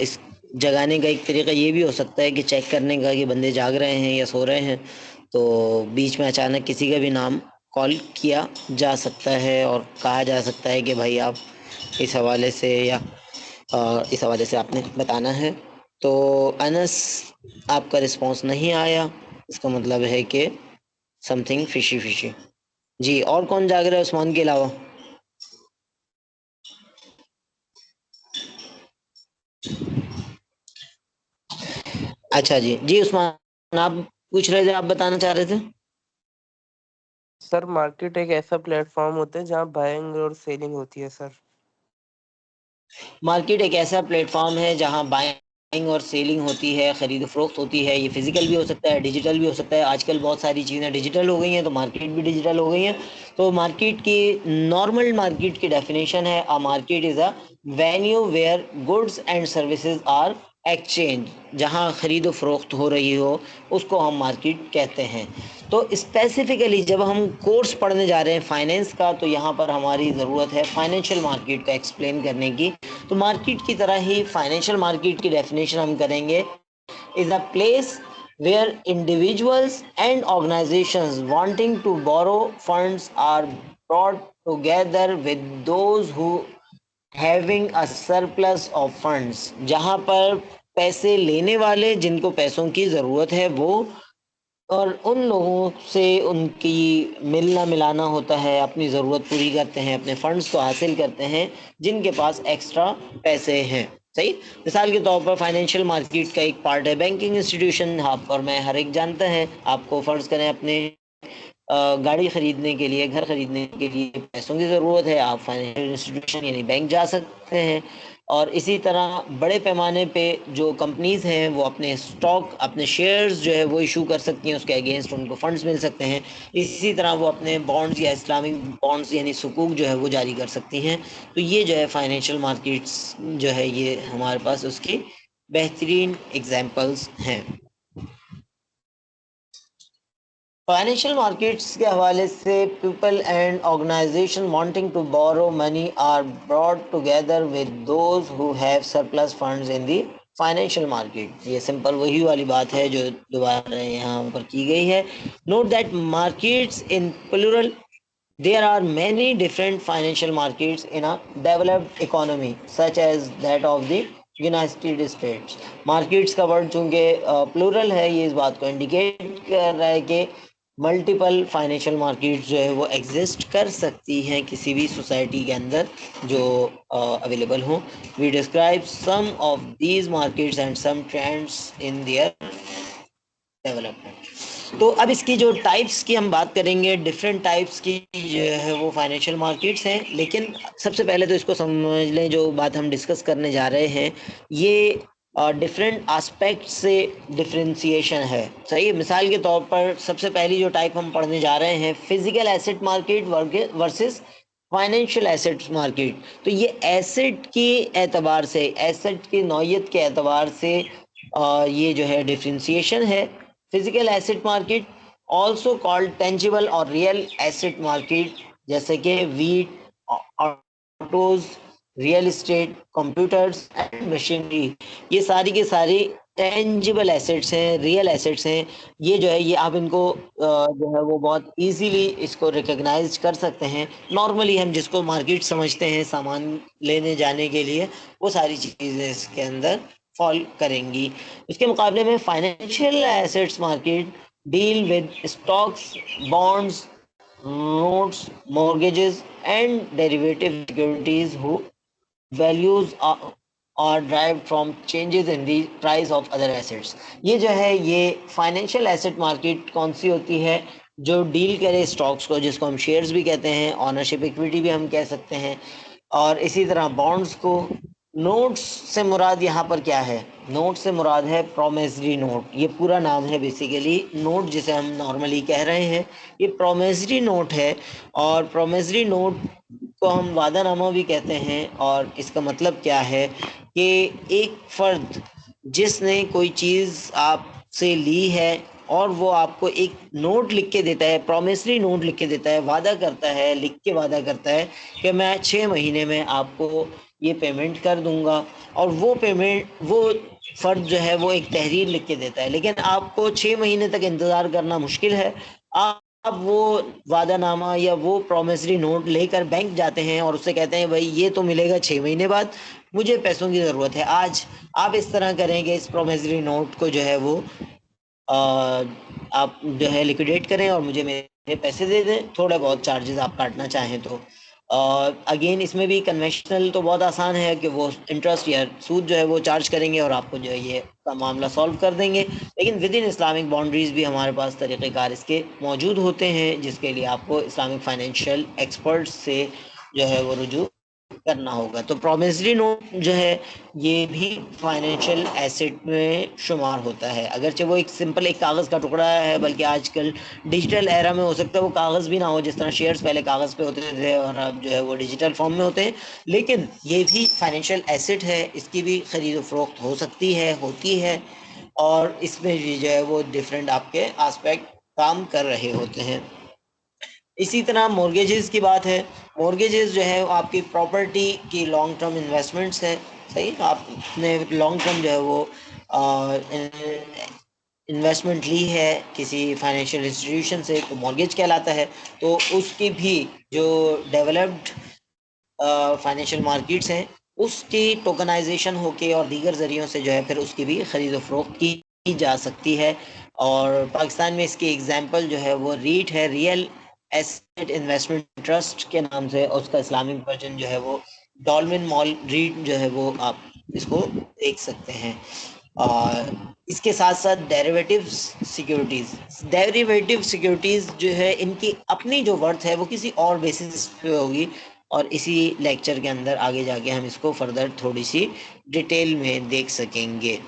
इस जगाने का एक तरीका ये भी हो सकता है कि चेक करने का कि बंदे जाग रहे हैं या सो रहे हैं। तो बीच में अचानक किसी का भी नाम कॉल किया जा सकता है और कहा जा सकता है कि भाई आप इस हवाले से या इस हवाले से आपने बताना है। तो अनस, आपका रिस्पांस नहीं आया, इसका मतलब है कि समथिंग फिशी फिशी। जी, और कौन जाग रहा है उस्मान के अलावा? अच्छा जी, जी उस्मान आप पूछ रहे थे, आप बताना चाह रहे थे। सर मार्केट एक ऐसा प्लेटफॉर्म होता है जहाँ बाइंग और सेलिंग होती है सर। मार्केट एक ऐसा प्लेटफॉर्म है जहां बाइंग और सेलिंग होती है, खरीद फरोख्त होती है। ये फिजिकल भी हो सकता है, डिजिटल भी हो सकता है। आजकल बहुत सारी चीज़ें डिजिटल हो गई हैं, तो मार्केट भी डिजिटल हो गई हैं। तो मार्केट की नॉर्मल मार्केट की डेफिनेशन है, a market is a venue where goods and services are exchange, जहां खरीद फरोख्त हो रही हो उसको हम मार्केट कहते हैं। तो स्पेसिफिकली जब हम कोर्स पढ़ने जा रहे हैं फाइनेंस का, तो यहाँ पर हमारी ज़रूरत है फाइनेंशियल मार्केट का एक्सप्लेन करने की। तो मार्केट की तरह ही फाइनेंशियल मार्केट की डेफिनेशन हम करेंगे, is a place where individuals and organizations wanting to borrow funds are brought together with those who having a surplus of funds, जहां पर पैसे लेने वाले जिनको पैसों की ज़रूरत है वो और उन लोगों से उनकी मिलना मिलाना होता है, अपनी ज़रूरत पूरी करते हैं, अपने फंड्स को हासिल करते हैं जिनके पास एक्स्ट्रा पैसे हैं। सही। मिसाल के तौर पर फाइनेंशियल मार्केट का एक पार्ट है बैंकिंग इंस्टीट्यूशन। आप और मैं हर एक जानते हैं, आपको फ़र्ज़ करें अपने गाड़ी खरीदने के लिए, घर खरीदने के लिए पैसों की ज़रूरत है, आप फाइनेंशियल इंस्टीट्यूशन यानी बैंक जा सकते हैं। और इसी तरह बड़े पैमाने पे जो कंपनीज़ हैं वो अपने स्टॉक, अपने शेयर्स जो है वो इशू कर सकती हैं, उसके अगेंस्ट उनको फंड्स मिल सकते हैं। इसी तरह वो अपने बॉन्ड्स या इस्लामिक बॉन्ड्स यानी सुकूक जो है वो जारी कर सकती हैं। तो ये जो है फाइनेंशियल मार्केट्स जो है ये हमारे पास उसकी बेहतरीन एग्जांपल्स हैं। फाइनेंशियल मार्केट्स के हवाले से people and organization wanting to borrow money are brought together with those who have surplus funds in the financial market. ये सिंपल वही वाली बात है जो दोबारा यहाँ पर की गई है। Note that markets in plural, there are many different financial markets in a developed economy such as that of the United states. Markets का वर्ड चूंकि प्लूरल है, ये इस बात को इंडिकेट कर रहा है कि मल्टीपल फाइनेंशियल मार्केट्स जो है वो एग्जिस्ट कर सकती हैं किसी भी सोसाइटी के अंदर जो अवेलेबल हो। We describe some of these markets and some trends in their development. तो अब इसकी जो टाइप्स की हम बात करेंगे, डिफरेंट टाइप्स की जो है वो फाइनेंशियल मार्केट्स हैं। लेकिन सबसे पहले तो इसको समझ लें, जो बात हम डिस्कस करने जा रहे हैं ये डिफरेंट एस्पेक्ट से डिफरेंशिएशन है। सही, मिसाल के तौर पर सबसे पहली जो टाइप हम पढ़ने जा रहे हैं, physical asset market versus financial assets market. तो ये एसेट के एतबार से, एसेट की नौयत के एतबार से ये जो है डिफरेंशिएशन है। Physical asset market also called tangible और रियल एसेट मार्केट, जैसे कि wheat, autos, real estate, computers and machinery, ये सारी के सारी टेंजिबल एसेट्स हैं, रियल एसेट्स हैं। ये जो है ये आप इनको जो है वो बहुत इजीली इसको रिकॉग्नाइज कर सकते हैं। नॉर्मली हम जिसको मार्केट समझते हैं सामान लेने जाने के लिए, वो सारी चीज़ें इसके अंदर फॉल करेंगी। इसके मुकाबले में financial assets market deal with stocks, bonds, notes, mortgages, and derivative securities whose values are derived from changes in the price of other assets। ये जो है ये फाइनेंशियल एसेट मार्केट कौन सी होती है, जो डील करे स्टॉक्स को, जिसको हम शेयर्स भी कहते हैं, ऑनरशिप इक्विटी भी हम कह सकते हैं, और इसी तरह बॉन्ड्स को। नोट्स से मुराद यहाँ पर क्या है? नोट से मुराद है प्रोमिसरी नोट, ये पूरा नाम है बेसिकली। नोट जिसे हम नॉर्मली कह रहे हैं ये प्रोमिसरी नोट है, और प्रोमिसरी नोट को हम वादानामा भी कहते हैं। और इसका मतलब क्या है कि एक फर्द जिसने कोई चीज़ आपसे ली है और वो आपको एक नोट लिख के देता है, प्रोमिसरी नोट लिख के देता है, वादा करता है, लिख के वादा करता है कि मैं 6 महीने में आपको ये पेमेंट कर दूंगा, और वो पेमेंट वो फर्द जो है वो एक तहरीर लिख के देता है, लेकिन आपको 6 महीने तक इंतज़ार करना मुश्किल है। आप वो वादानामा या वो प्रोमिसरी नोट लेकर बैंक जाते हैं और उससे कहते हैं भाई ये तो मिलेगा 6 महीने बाद, मुझे पैसों की ज़रूरत है आज। आप इस तरह करेंगे, इस प्रोमिसरी नोट को जो है वो आप जो है लिक्विडेट करें और मुझे मेरे पैसे दे दें, थोड़े बहुत चार्जेस आप काटना चाहें तो। अगेन इसमें भी कन्वेंशनल तो बहुत आसान है कि वो इंटरेस्ट या सूद जो है वो चार्ज करेंगे और आपको जो है ये का मामला सॉल्व कर देंगे। लेकिन विद इन इस्लामिक बाउंड्रीज भी हमारे पास तरीक़ेकार इसके मौजूद होते हैं, जिसके लिए आपको इस्लामिक फाइनेंशियल एक्सपर्ट्स से जो है वो रुजू करना होगा। तो प्रोमिसरी नोट जो है ये भी फाइनेंशियल एसेट में शुमार होता है, अगरचे वो एक सिंपल एक कागज़ का टुकड़ा है, बल्कि आजकल डिजिटल एरा में हो सकता है वो कागज़ भी ना हो, जिस तरह शेयर्स पहले कागज़ पे होते थे और अब जो है वो डिजिटल फॉर्म में होते हैं। लेकिन ये भी फाइनेंशियल एसेट है, इसकी भी ख़रीद फरोख्त हो सकती है, होती है, और इसमें भी जो है वो डिफरेंट आपके आस्पेक्ट काम कर रहे होते हैं। इसी तरह मॉर्गेजेस की बात है। मॉर्गेजेस जो है आपकी प्रॉपर्टी की लॉन्ग टर्म इन्वेस्टमेंट्स है। सही, आपने लॉन्ग टर्म जो है वो इन्वेस्टमेंट ली है किसी फाइनेंशियल इंस्टीट्यूशन से, तो मॉर्गेज कहलाता है। तो उसकी भी जो डेवलप्ड फाइनेंशियल मार्केट्स हैं उसकी टोकनाइजेशन होके और दीगर ज़रियों से जो है फिर उसकी भी ख़रीद फरोख्त की जा सकती है। और पाकिस्तान में इसकी एग्जांपल जो है वो रीट है, रियल एसेट इन्वेस्टमेंट ट्रस्ट के नाम से। उसका इस्लामिक वर्जन जो है वो डॉल्मेन मॉल रीट जो है वो आप इसको देख सकते हैं। और इसके साथ साथ डेरिवेटिव सिक्योरिटीज़ जो है इनकी अपनी जो वर्थ है वो किसी और बेसिस पे होगी, और इसी लेक्चर के अंदर आगे जाके हम इसको फर्दर थोड़ी सी डिटेल में देख सकेंगे।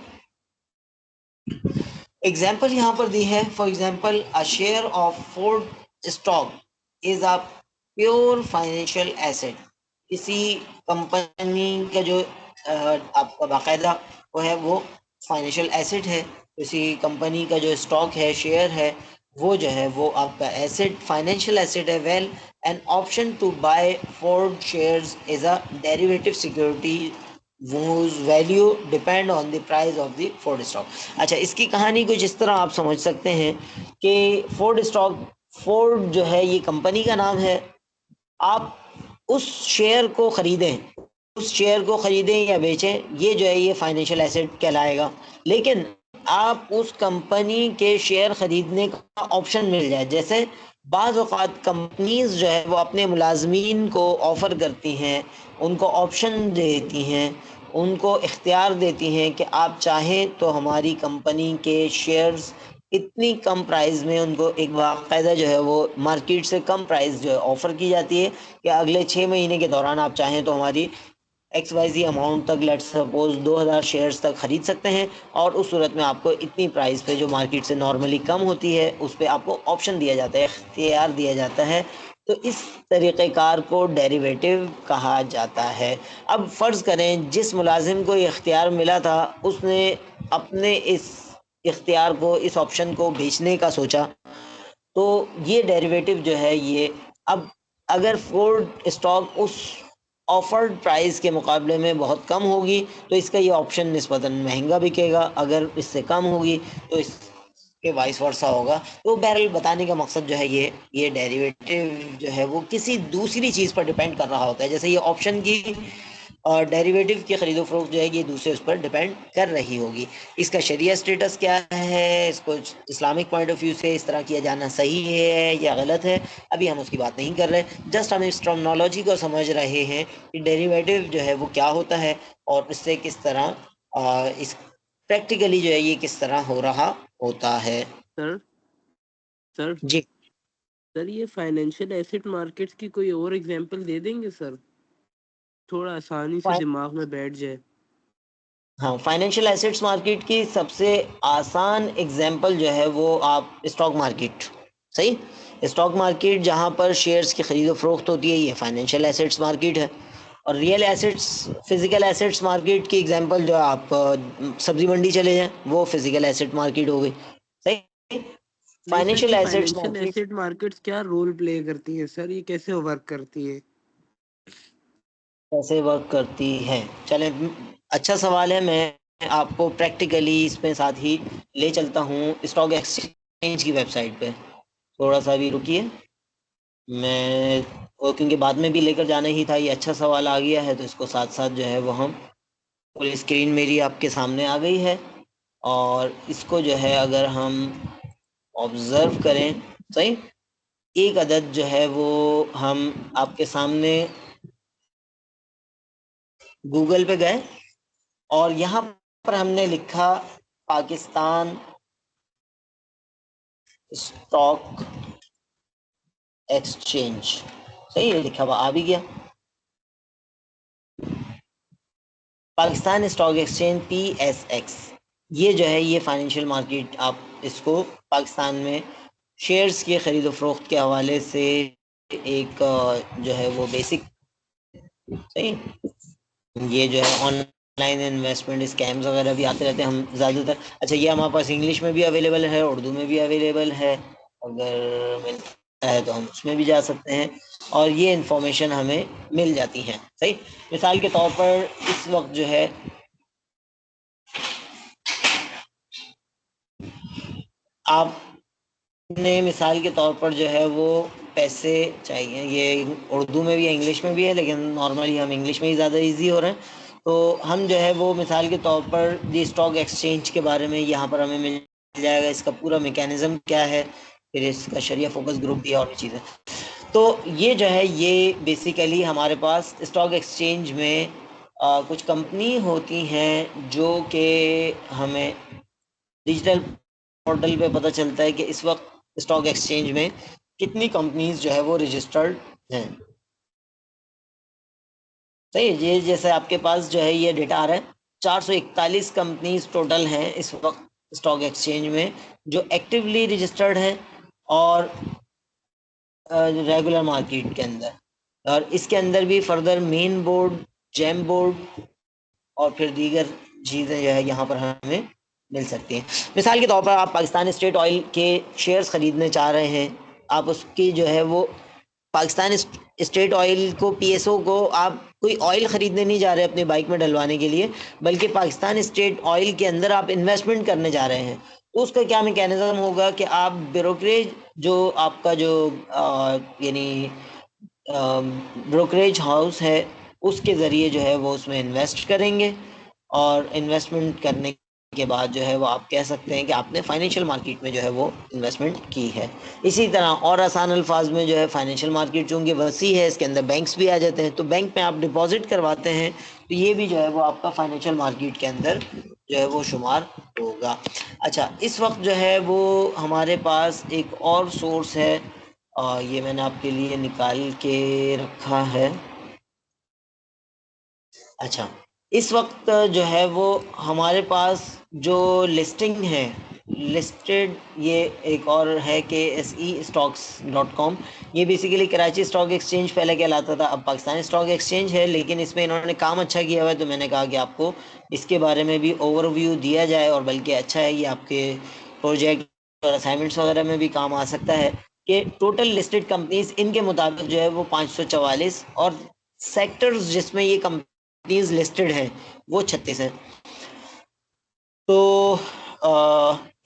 एग्जाम्पल यहाँ पर दी है, for example a share of Ford stock is a pure financial asset. किसी कंपनी का जो आपका बाकायदा वो है वो फाइनेंशियल एसेट है। किसी कंपनी का जो स्टॉक है, शेयर है, वो जो है वो आपका एसेट, फाइनेंशियल एसेट है। Well, an option to buy Ford shares is a derivative security whose value depend on the price of the Ford stock. अच्छा, इसकी कहानी कुछ इस तरह आप समझ सकते हैं कि फोर्ड स्टॉक, फोर्ड जो है ये कंपनी का नाम है। आप उस शेयर को खरीदें, उस शेयर को खरीदें या बेचें, ये जो है ये फाइनेंशियल एसेट कहलाएगा। लेकिन आप उस कंपनी के शेयर खरीदने का ऑप्शन मिल जाए, जैसे बाज़ औक़ात कंपनीज जो है वो अपने मुलाजमीन को ऑफ़र करती हैं, उनको ऑप्शन देती हैं, उनको इख्तियार देती हैं कि आप चाहें तो हमारी कंपनी के शेयर्स इतनी कम प्राइस में, उनको एक बाकायदा जो है वो मार्केट से कम प्राइस जो है ऑफ़र की जाती है कि अगले 6 महीने के दौरान आप चाहें तो हमारी XYZ अमाउंट तक, लेट्स सपोज 2000 शेयर्स तक खरीद सकते हैं, और उस सूरत में आपको इतनी प्राइस पे जो मार्केट से नॉर्मली कम होती है उस पर आपको ऑप्शन दिया जाता है, इख्तियार दिया जाता है। तो इस तरीक़ेकार को डेरिवेटिव कहा जाता है। अब फ़र्ज़ करें जिस मुलाजिम को ये इख्तियार मिला था उसने अपने इस इख्तियार को, इस ऑप्शन को बेचने का सोचा, तो ये डेरिवेटिव जो है ये, अब अगर फोर्ड स्टॉक उस ऑफर्ड प्राइस के मुकाबले में बहुत कम होगी तो इसका ये ऑप्शन निस्बतन महंगा बिकेगा, अगर इससे कम होगी तो इसके वाइस वर्सा होगा। तो बहरहाल बताने का मकसद जो है ये डेरिवेटिव जो है वो किसी दूसरी चीज़ पर डिपेंड कर रहा होता है। जैसे ये ऑप्शन की और डेरिवेटिव की खरीदो फरोख्त जो है ये दूसरे उस पर डिपेंड कर रही होगी। इसका शरिया स्टेटस क्या है, इसको इस्लामिक पॉइंट ऑफ व्यू से इस तरह किया जाना सही है या गलत है, अभी हम उसकी बात नहीं कर रहे। जस्ट हम इस टर्मिनोलॉजी को समझ रहे हैं कि डेरिवेटिव जो है वो क्या होता है और इससे किस तरह इस प्रैक्टिकली जो है ये किस तरह हो रहा होता है। सर सर जी सर, ये फाइनेंशियल एसेट मार्केट्स की कोई और एग्जांपल दे देंगे सर, थोड़ा आसानी से दिमाग में बैठ जाए। हाँ, फाइनेंशियल एसेट्स मार्केट की सबसे आसान एग्जांपल जो है वो आप स्टॉक मार्केट, सही, स्टॉक मार्केट जहाँ पर शेयर्स की खरीदो फरोख्त होती है ये फाइनेंशियल एसेट्स मार्केट है। और real assets, physical assets market की एग्जांपल जो आप सब्जी मंडी चले जाएं वो फिजिकल एसेट मार्केट हो गई, सही। नहीं सर, फाइनेंशियल ये assets financial market asset markets क्या रोल प्ले करती है सर, ये कैसे वर्क करती है? कैसे वर्क करती है, चलें, अच्छा सवाल है। मैं आपको प्रैक्टिकली इसमें साथ ही ले चलता हूँ स्टॉक एक्सचेंज की वेबसाइट पे। थोड़ा सा भी रुकिए, मैं वो क्योंकि बाद में भी लेकर जाना ही था, ये अच्छा सवाल आ गया है तो इसको साथ साथ जो है वो हम, पूरी स्क्रीन मेरी आपके सामने आ गई है और इसको जो है अगर हम ऑब्जर्व करें, सही, एक अदद जो है वो हम आपके सामने गूगल पे गए और यहाँ पर हमने लिखा पाकिस्तान स्टॉक एक्सचेंज, सही है, लिखा हुआ आ भी गया, पाकिस्तान स्टॉक एक्सचेंज PSX। ये जो है ये फाइनेंशियल मार्केट, आप इसको पाकिस्तान में शेयर्स की खरीदो फरोख्त के हवाले से एक जो है वो बेसिक, सही, ये जो है ऑनलाइन इन्वेस्टमेंट स्कैम्स वगैरह भी आते रहते हैं हम ज़्यादातर। अच्छा, ये हमारे पास इंग्लिश में भी अवेलेबल है, उर्दू में भी अवेलेबल है, अगर मिलता है तो हम उसमें भी जा सकते हैं और ये इंफॉर्मेशन हमें मिल जाती है, सही। मिसाल के तौर पर इस वक्त जो है आपने मिसाल के तौर पर जो है वो पैसे चाहिए, ये उर्दू में भी है इंग्लिश में भी है लेकिन नॉर्मली हम इंग्लिश में ही ज़्यादा इजी हो रहे हैं। तो हम जो है वो मिसाल के तौर पर दी स्टॉक एक्सचेंज के बारे में यहाँ पर हमें मिल जाएगा, इसका पूरा मैकेनिज्म क्या है, फिर इसका शरिया फोकस ग्रुप भी और भी चीज़ें। तो ये जो है ये बेसिकली हमारे पास स्टॉक एक्सचेंज में कुछ कंपनी होती हैं जो कि हमें डिजिटल पोर्टल पे पता चलता है कि इस वक्त स्टॉक एक्सचेंज में कितनी कंपनीज जो है वो रजिस्टर्ड हैं, सही है। ये जैसे आपके पास जो है ये डेटा आ रहा है, 441 कंपनीज टोटल हैं इस वक्त स्टॉक एक्सचेंज में जो एक्टिवली रजिस्टर्ड हैं और रेगुलर मार्केट के अंदर, और इसके अंदर भी further main board, GEM board और फिर दीगर चीज़ें जो है यहाँ पर हमें मिल सकती हैं। मिसाल के तौर पर आप पाकिस्तान स्टेट ऑयल के शेयर्स खरीदने चाह रहे हैं, आप उसकी जो है वो पाकिस्तान स्टेट ऑयल को, पीएसओ को, आप कोई ऑयल खरीदने नहीं जा रहे अपनी बाइक में डलवाने के लिए, बल्कि पाकिस्तान स्टेट ऑयल के अंदर आप इन्वेस्टमेंट करने जा रहे हैं। तो उसका क्या मैकेनिज्म होगा कि आप ब्रोकरेज, जो आपका जो यानी ब्रोकरेज हाउस है, उसके ज़रिए जो है वो उसमें इन्वेस्ट करेंगे, और इन्वेस्टमेंट करने के बाद जो है वो आप कह सकते हैं कि आपने फाइनेंशियल मार्केट में जो है वो इन्वेस्टमेंट की है। इसी तरह और आसान अल्फाज में जो है फाइनेंशियल मार्केट चूँकि वसी है, इसके अंदर बैंक्स भी आ जाते हैं, तो बैंक में आप डिपॉजिट करवाते हैं, तो ये भी जो है वो आपका फाइनेंशियल मार्केट के अंदर जो है वो शुमार होगा। अच्छा, इस वक्त जो है वो हमारे पास एक और सोर्स है, ये मैंने आपके लिए निकाल के रखा है। अच्छा, इस वक्त जो है वो हमारे पास जो लिस्टिंग है, लिस्टेड, ये एक और है के एस ई stocks.com। ये बेसिकली कराची स्टॉक एक्सचेंज पहले कहलाता था, अब पाकिस्तान स्टॉक एक्सचेंज है, लेकिन इसमें इन्होंने काम अच्छा किया हुआ है, तो मैंने कहा कि आपको इसके बारे में भी ओवरव्यू दिया जाए, और बल्कि अच्छा है, ये आपके प्रोजेक्ट और असाइनमेंट्स वगैरह में भी काम आ सकता है। कि टोटल लिस्टेड कंपनीज इनके मुताबिक जो है वो 544, और सेक्टर्स जिसमें ये कंपनीज लिस्टेड हैं वो 36 हैं। तो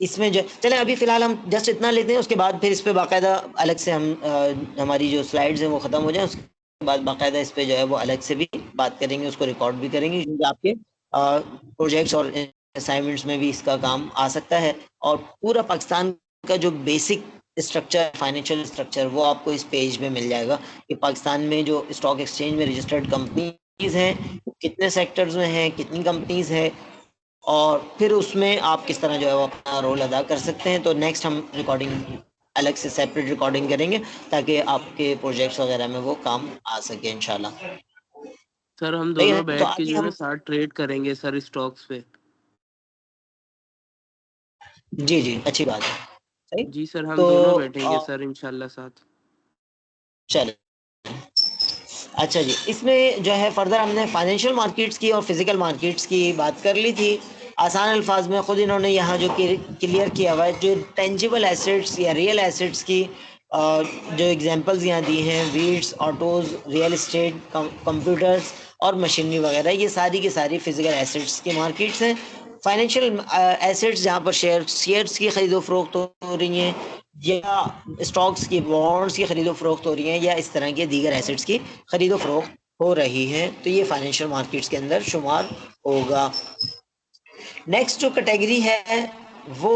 इसमें जो चले अभी फ़िलहाल हम जस्ट इतना लेते हैं, उसके बाद फिर इस पे बाकायदा अलग से हम हमारी जो स्लाइड्स हैं वो ख़त्म हो जाए, उसके बाद बाकायदा इस पे जो है वो अलग से भी बात करेंगे, उसको रिकॉर्ड भी करेंगे, क्योंकि आपके प्रोजेक्ट्स और असाइनमेंट्स में भी इसका काम आ सकता है। और पूरा पाकिस्तान का जो बेसिक स्ट्रक्चर, फाइनेंशियल स्ट्रक्चर, वो आपको इस पेज में मिल जाएगा कि पाकिस्तान में जो स्टॉक एक्सचेंज में रजिस्टर्ड कंपनीज हैं, कितने सेक्टर्स में हैं, कितनी कंपनीज हैं, और फिर उसमें आप किस तरह जो है वो अपना रोल अदा कर सकते हैं। तो नेक्स्ट हम रिकॉर्डिंग अलग से सेपरेट रिकॉर्डिंग करेंगे, ताकि आपके प्रोजेक्ट्स वगैरह में वो काम आ सके इंशाल्लाह। सर हम ठीक दोनों है, तो बैठ के आगे जो है ना हम, साथ ट्रेड करेंगे सर स्टॉक्स पे। जी जी, अच्छी बात है। सही। जी सर, हम तो दोनों बैठेंगे सर इंशाल्लाह साथ। चलिए, अच्छा जी, इसमें जो है फर्दर हमने फाइनेंशियल मार्केट्स की और फिजिकल मार्केट्स की बात कर ली थी। आसान अल्फाज में खुद इन्होंने यहाँ जो क्लियर किया हुआ है, जो टेंजिबल एसेट्स या रियल एसेट्स की जो एग्जांपल्स यहाँ दी हैं, Vitz, autos, real estate, computers और मशीनरी वगैरह, ये सारी की सारी फिजिकल एसेट्स की मार्केट्स हैं। फाइनेंशियल एसेट्स जहाँ पर शेयर्स की खरीदो फरोख्त हो रही हैं, या स्टॉक्स की, बॉन्ड्स की खरीदो फरोख्त हो रही हैं, या इस तरह के दीगर एसेट्स की खरीदो फरोख्त हो रही है, तो ये फाइनेंशियल मार्केट्स के अंदर शुमार होगा। नेक्स्ट जो कैटेगरी है वो,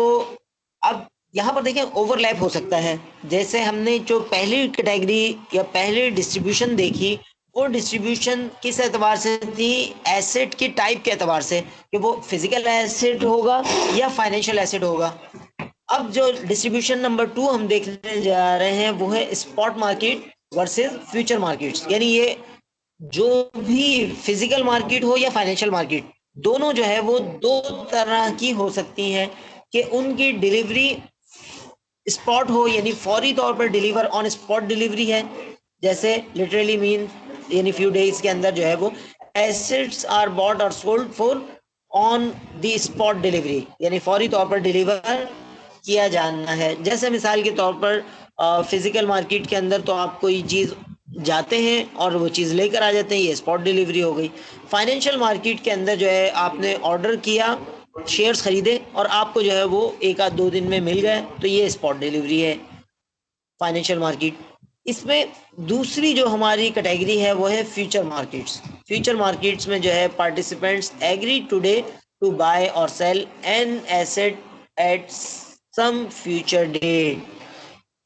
अब यहाँ पर देखें ओवरलैप हो सकता है। जैसे हमने जो पहली कैटेगरी या पहली डिस्ट्रीब्यूशन देखी, वो डिस्ट्रीब्यूशन किस एतबार से थी, एसेट की टाइप के एतबार से, कि वो फिजिकल एसेट होगा या फाइनेंशियल एसेट होगा। अब जो डिस्ट्रीब्यूशन नंबर 2 हम देखने जा रहे हैं वो है spot market versus future markets. यानी ये जो भी फिजिकल मार्केट हो या फाइनेंशियल मार्केट, दोनों जो है वो दो तरह की हो सकती हैं, कि उनकी डिलीवरी स्पॉट हो, यानी फौरी तौर पर डिलीवर ऑन स्पॉट डिलीवरी है, जैसे लिटरली मीन यानी फ्यू डेज के अंदर जो है वो एसेट्स आर बॉट और sold for on the spot delivery, यानी फौरी तौर पर डिलीवर किया जाना है। जैसे मिसाल के तौर पर फिजिकल मार्केट के अंदर तो आप कोई चीज़ जाते हैं और वो चीज़ लेकर आ जाते हैं, ये स्पॉट डिलीवरी हो गई। फाइनेंशियल मार्केट के अंदर जो है आपने ऑर्डर किया, शेयर्स खरीदे, और आपको जो है वो एक आध दो दिन में मिल गए, तो ये स्पॉट डिलीवरी है फाइनेंशियल मार्केट। इसमें दूसरी जो हमारी कैटेगरी है वो है फ्यूचर मार्केट्स। फ्यूचर मार्केट्स में जो है participants agree today to buy और sell an asset at some future date.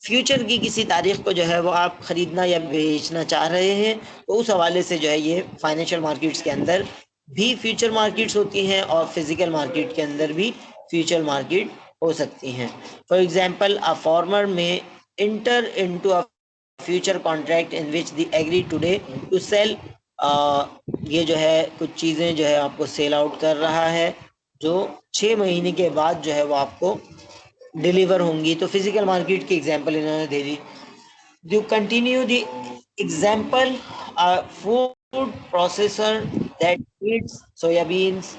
Future की किसी तारीख को जो है वो आप खरीदना या बेचना चाह रहे हैं, तो उस हवाले से जो है ये फाइनेंशियल मार्केट्स के अंदर भी फ्यूचर मार्केट्स होती हैं, और फिजिकल मार्केट के अंदर भी फ्यूचर मार्केट हो सकती हैं। For example, a farmer may enter into a future contract in which the agree today to sell. ये जो है कुछ चीज़ें जो है आपको सेल आउट कर रहा है, जो 6 महीने के बाद जो है वो आपको डिलीवर होंगी। तो फिजिकल मार्केट की एग्जांपल इन्होंने दे दी। You continue the example, a food processor that feeds soybeans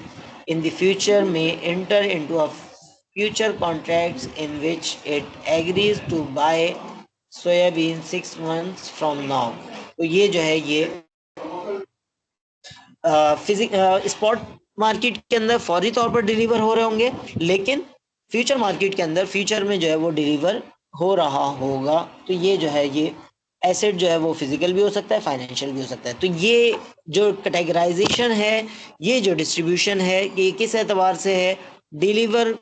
in the future may enter into a future contracts in which it agrees to buy soybean 6 months from now। तो ये जो है ये spot market के अंदर फौरी तौर पर डिलीवर हो रहे होंगे, लेकिन फ्यूचर मार्केट के अंदर फ्यूचर में जो है वो डिलीवर हो रहा होगा। तो ये जो है ये एसेट जो है वो फिजिकल भी हो सकता है, फाइनेंशियल भी हो सकता है। तो ये जो कैटेगराइजेशन है, ये जो डिस्ट्रीब्यूशन है, ये किस एतबार से है? डिलीवर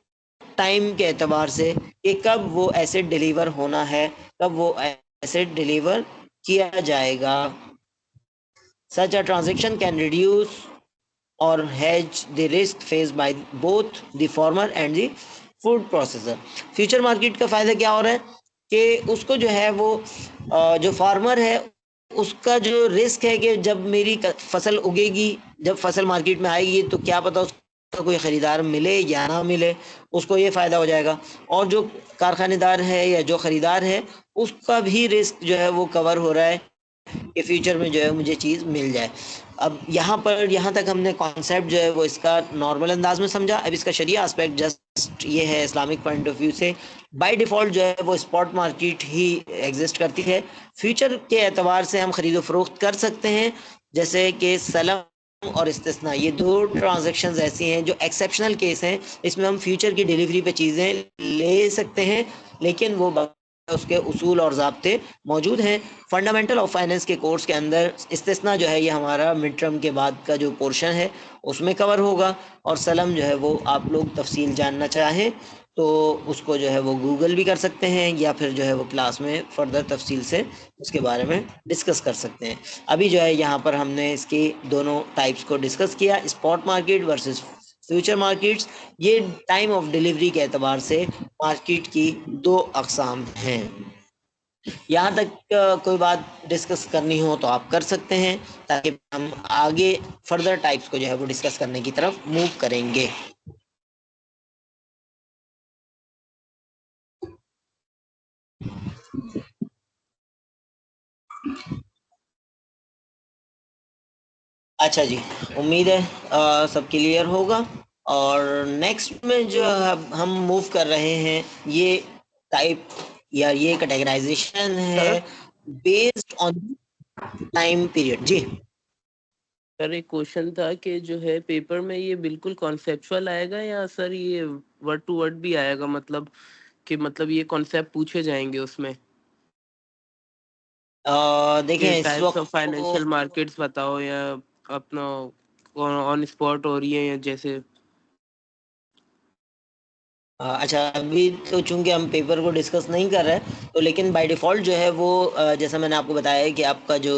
टाइम के एतबार से कि कब वो एसेट डिलीवर होना है, कब वो एसेट डिलीवर किया जाएगा। Such a transaction can reduce or hedge the risk faced by both the farmer and the food processor। Future market का फायदा क्या हो रहा है कि उसको जो है वो जो फार्मर है उसका जो रिस्क है कि जब मेरी फसल उगेगी, जब फसल मार्केट में आएगी तो क्या पता उसका कोई ख़रीदार मिले या ना मिले, उसको ये फ़ायदा हो जाएगा। और जो कारखानेदार है या जो ख़रीदार है उसका भी रिस्क जो है वो कवर हो रहा है कि फ्यूचर में जो है मुझे चीज़ मिल जाए। अब यहाँ तक हमने कॉन्सेप्ट जो है वो इसका नॉर्मल अंदाज में समझा। अब इसका शरिया एस्पेक्ट जस्ट ये है इस्लामिक पॉइंट ऑफ व्यू से, बाय डिफ़ॉल्ट जो है वो स्पॉट मार्केट ही एग्जिस्ट करती है। फ्यूचर के एतबार से हम खरीदो फरोख्त कर सकते हैं, जैसे कि सलम और इस्तिस्ना, ये दो ट्रांजेक्शन्स ऐसी हैं जो एक्सेप्शनल केस हैं। इसमें हम फ्यूचर की डिलीवरी पे चीज़ें ले सकते हैं, लेकिन वो उसके उसूल और ज़ाब्ते मौजूद हैं। फंडामेंटल ऑफ फाइनेंस के कोर्स के अंदर इस्तिस्ना जो है ये हमारा मिड टर्म के बाद का जो पोर्शन है उसमें कवर होगा। और सलम जो है वो आप लोग तफसील जानना चाहें तो उसको जो है वो गूगल भी कर सकते हैं, या फिर जो है वो क्लास में फर्दर तफसील से उसके बारे में डिस्कस कर सकते हैं। अभी जो है यहाँ पर हमने इसके दोनों टाइप्स को डिस्कस किया, spot market versus future markets. ये टाइम ऑफ डिलीवरी के एतबार से मार्केट की दो अकसाम हैं। यहाँ तक कोई बात डिस्कस करनी हो तो आप कर सकते हैं, ताकि हम आगे फर्दर टाइप्स को जो है वो डिस्कस करने की तरफ मूव करेंगे। अच्छा जी, उम्मीद है सब क्लियर होगा। और नेक्स्ट में जो हम मूव कर रहे हैं ये टाइप या ये कैटेगराइजेशन है sir based on time period. जी सर एक क्वेश्चन था कि जो है पेपर में ये बिल्कुल कॉन्सेप्चुअल आएगा या सर ये वर्ड टू वर्ड भी आएगा, मतलब कि मतलब ये कॉन्सेप्ट पूछे जाएंगे उसमें कि देखें इस टाइप्स वक्त ऑफ तो फाइनेंशियल मार्केट्स बताओ, या अपना ऑन स्पॉट हो रही है या जैसे। अच्छा, अभी तो चूंकि हम पेपर को डिस्कस नहीं कर रहे हैं तो, लेकिन बाय डिफ़ॉल्ट जो है वो जैसा मैंने आपको बताया है कि आपका जो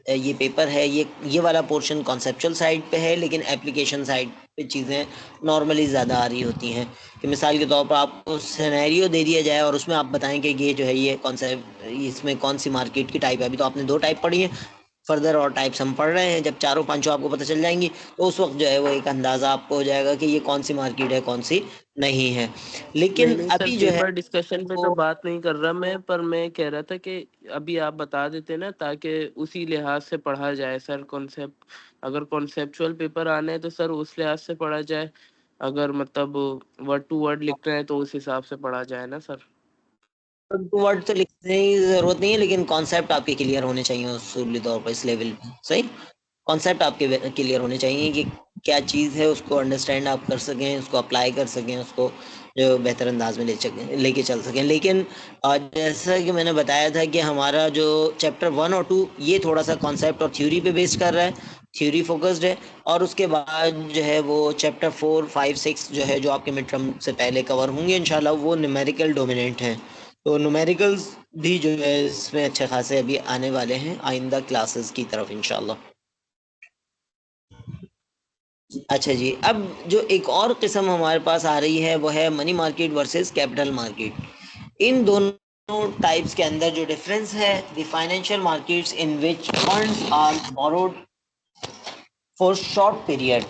ये पेपर है ये वाला पोर्शन कॉन्सेप्चुअल साइड पे है, लेकिन एप्लीकेशन साइड पे चीज़ें नॉर्मली ज़्यादा आ रही होती हैं। कि मिसाल के तौर पर आपको सिनेरियो दे दिया जाए और उसमें आप बताएं कि ये जो है ये कॉन्सेप्ट इसमें कौन सी मार्केट की टाइप है। अभी तो आपने दो टाइप पढ़ी है, फर्दर और टाइप्स हम पढ़ रहे हैं। जब चारों पांचों आपको पता चल जाएंगी तो उस वक्त जो है वो एक अंदाज़ा आपको हो जाएगा कि ये कौन सी मार्केट है, कौन सी नहीं है। नहीं लेकिन नहीं सर, अभी जो है पेपर डिस्कशन पे तो वो बात नहीं कर रहा मैं, पर मैं कह रहा था कि अभी आप बता देते ना, ताकि उसी लिहाज से पढ़ा जाए सर कॉन्सेप्ट। अगर कॉन्सेप्चुअल पेपर आने हैं तो सर उस लिहाज से पढ़ा जाए, अगर मतलब वर्ड टू वर्ड लिख रहे हैं तो उस हिसाब से पढ़ा जाए ना सर। वर्ड तो लिखने की जरूरत नहीं है, लेकिन कॉन्सेप्ट आपके क्लियर होने चाहिए उसूली तौर पर इस लेवल पे। सही, कॉन्सेप्ट आपके क्लियर होने चाहिए कि क्या चीज़ है, उसको अंडरस्टैंड आप कर सकें, उसको अप्लाई कर सकें, उसको जो बेहतर अंदाज में लेके चल सकें। लेकिन जैसा कि मैंने बताया था कि हमारा जो चैप्टर 1 और 2 ये थोड़ा सा कॉन्सेप्ट और थ्योरी पे बेस्ड कर रहा है, थ्योरी फोकस्ड है। और उसके बाद जो है वो चैप्टर 4, 5, 6 जो है जो आपके मिड टर्म से पहले कवर होंगे इंशाल्लाह, वो न्यूमेरिकल डोमिनेंट हैं। तो न्यूमेरिकल्स भी जो है इसमें अच्छे खासे अभी आने वाले हैं आइंदा क्लासेस की तरफ इंशाल्लाह। अच्छा जी, अब जो एक और किस्म हमारे पास आ रही है वो है money market versus capital market. इन दोनों टाइप्स के अंदर जो डिफरेंस है, the financial markets in which funds are borrowed for short period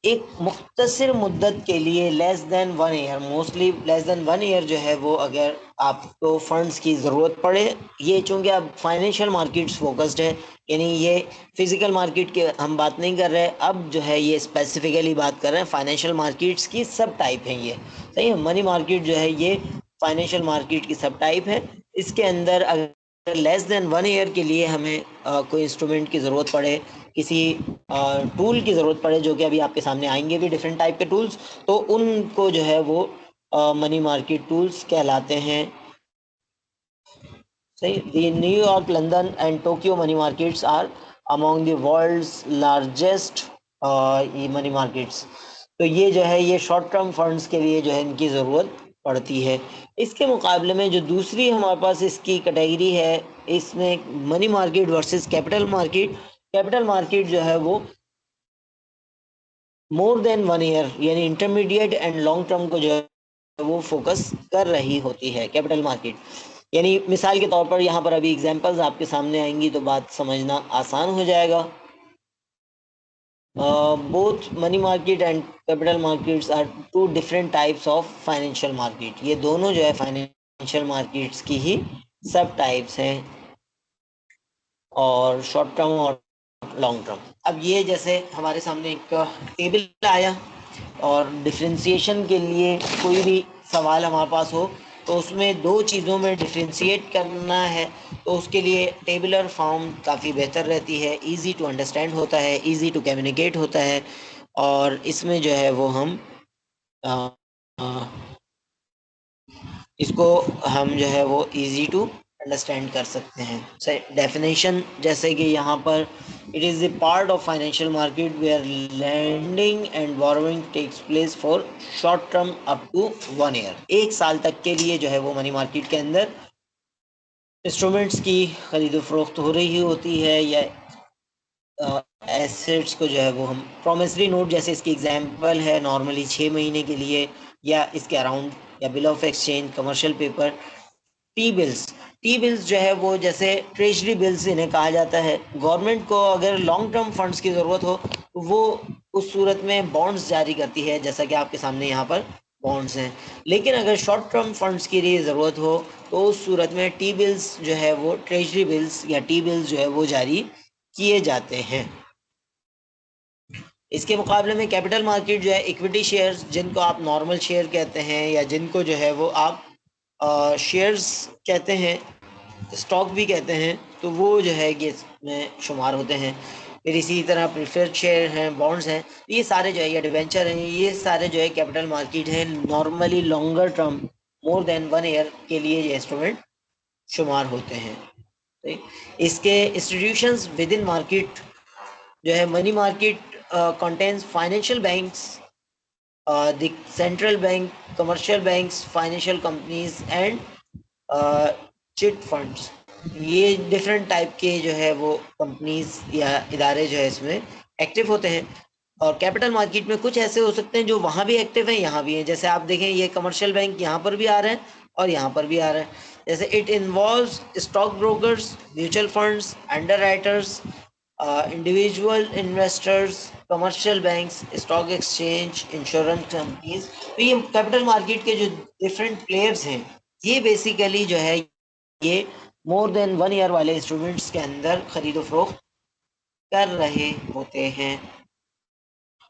एक मुख्तसर मुद्दत के लिए less than 1 year, mostly less than 1 year जो है वो अगर आपको फंड्स की ज़रूरत पड़े, ये चूँकि अब फाइनेंशियल मार्केट्स फोकस्ड है, यानी ये फिजिकल मार्केट के हम बात नहीं कर रहे, अब जो है ये स्पेसिफिकली बात कर रहे हैं फाइनेंशियल मार्केट्स की सब टाइप है ये, सही है। मनी मार्केट जो है ये फाइनेंशियल मार्केट की सब टाइप है। इसके अंदर अगर लेस देन 1 ईयर के लिए हमें कोई इंस्ट्रूमेंट की ज़रूरत पड़े, किसी टूल की ज़रूरत पड़े, जो कि अभी आपके सामने आएंगे भी डिफरेंट टाइप के टूल्स, तो उनको जो है वो मनी मार्केट टूल्स कहलाते हैं, सही। The New York, London and Tokyo money markets are among the world's largest money markets. तो ये जो है ये शॉर्ट टर्म फंड्स के लिए जो है इनकी ज़रूरत पड़ती है। इसके मुकाबले में जो दूसरी हमारे पास इसकी कैटेगरी है, इसमें money market versus capital market. Capital market जो है वो मोर देन 1 ईयर यानी इंटरमीडिएट एंड लॉन्ग टर्म को जो है वो फोकस कर रही होती है कैपिटल मार्केट। यानी मिसाल के तौर पर यहाँ पर अभी एग्जांपल्स आपके सामने आएंगी तो बात समझना आसान हो जाएगा। Both money market and capital markets are two different types of financial market. ये दोनों जो है फाइनेंशियल मार्केट्स की ही सब टाइप्स हैं, और शॉर्ट टर्म और लॉन्ग टर्म। अब ये जैसे हमारे सामने एक टेबल आया, और डिफ्रेंसिएशन के लिए कोई भी सवाल हमारे पास हो तो उसमें दो चीज़ों में डिफ्रेंशिएट करना है, तो उसके लिए टेबुलर फॉर्म काफ़ी बेहतर रहती है, इजी टू अंडरस्टैंड होता है, इजी टू कम्युनिकेट होता है, और इसमें जो है वो हम आ, आ, इसको हम जो है वो इजी टू अंडरस्टैंड कर सकते हैं। डेफिनेशन जैसे कि यहाँ पर it is the part of financial market where lending and borrowing takes place for short term up to 1 year. 1 साल तक के लिए जो है वो मनी मार्केट के अंदर इंस्ट्रूमेंट्स की खरीदो फरोख्त हो रही होती है, या एसेट्स को जो है वो हम प्रोमिसरी नोट जैसे इसकी एग्जांपल है, नॉर्मली 6 महीने के लिए या इसके अराउंड, या bill of exchange, commercial paper, T bills. T bills जो है वो जैसे ट्रेजरी बिल्स इन्हें कहा जाता है। गवर्नमेंट को अगर लॉन्ग टर्म फंड्स की ज़रूरत हो तो वो उस सूरत में बॉन्ड्स जारी करती है, जैसा कि आपके सामने यहाँ पर बॉन्ड्स हैं। लेकिन अगर शॉर्ट टर्म फंड्स के लिए ज़रूरत हो तो उस सूरत में टी बिल्स जो है वो ट्रेजरी बिल्स या टी बिल्स जो है वो जारी किए जाते हैं। इसके मुकाबले में कैपिटल मार्केट जो है इक्विटी शेयर्स, जिनको आप नॉर्मल शेयर कहते हैं या जिनको जो है वो आप शेयर्स कहते हैं, स्टॉक भी कहते हैं, तो वो जो है ये इसमें शुमार होते हैं। फिर इसी तरह प्रेफर्ड शेयर हैं, बॉन्ड्स हैं, तो ये सारे जो है, या डिवेंचर हैं, ये सारे जो है कैपिटल मार्केट हैं। Normally longer term more than 1 year के लिए ये इंस्ट्रूमेंट शुमार होते हैं। ठीक? इसके इंस्टीट्यूशंस विद इन मार्केट जो है, money market contains financial banks, the central bank, commercial banks, financial companies and chit funds. ये डिफरेंट टाइप के जो है वो कंपनीज या इदारे जो है इसमें एक्टिव होते हैं। और कैपिटल मार्केट में कुछ ऐसे हो सकते हैं जो वहाँ भी एक्टिव हैं, यहाँ भी हैं। जैसे आप देखें ये कमर्शियल बैंक यहाँ पर भी आ रहे हैं और यहाँ पर भी आ रहे हैं। जैसे it involves stock brokers, mutual funds, under writers, individual investors, commercial banks, stock exchange, insurance companies. तो ये कैपिटल मार्केट के जो डिफरेंट प्लेयर्स हैं, ये बेसिकली जो है ये मोर देन 1 ईयर वाले इंस्ट्रूमेंट्स के अंदर खरीदो फरोख्त कर रहे होते हैं।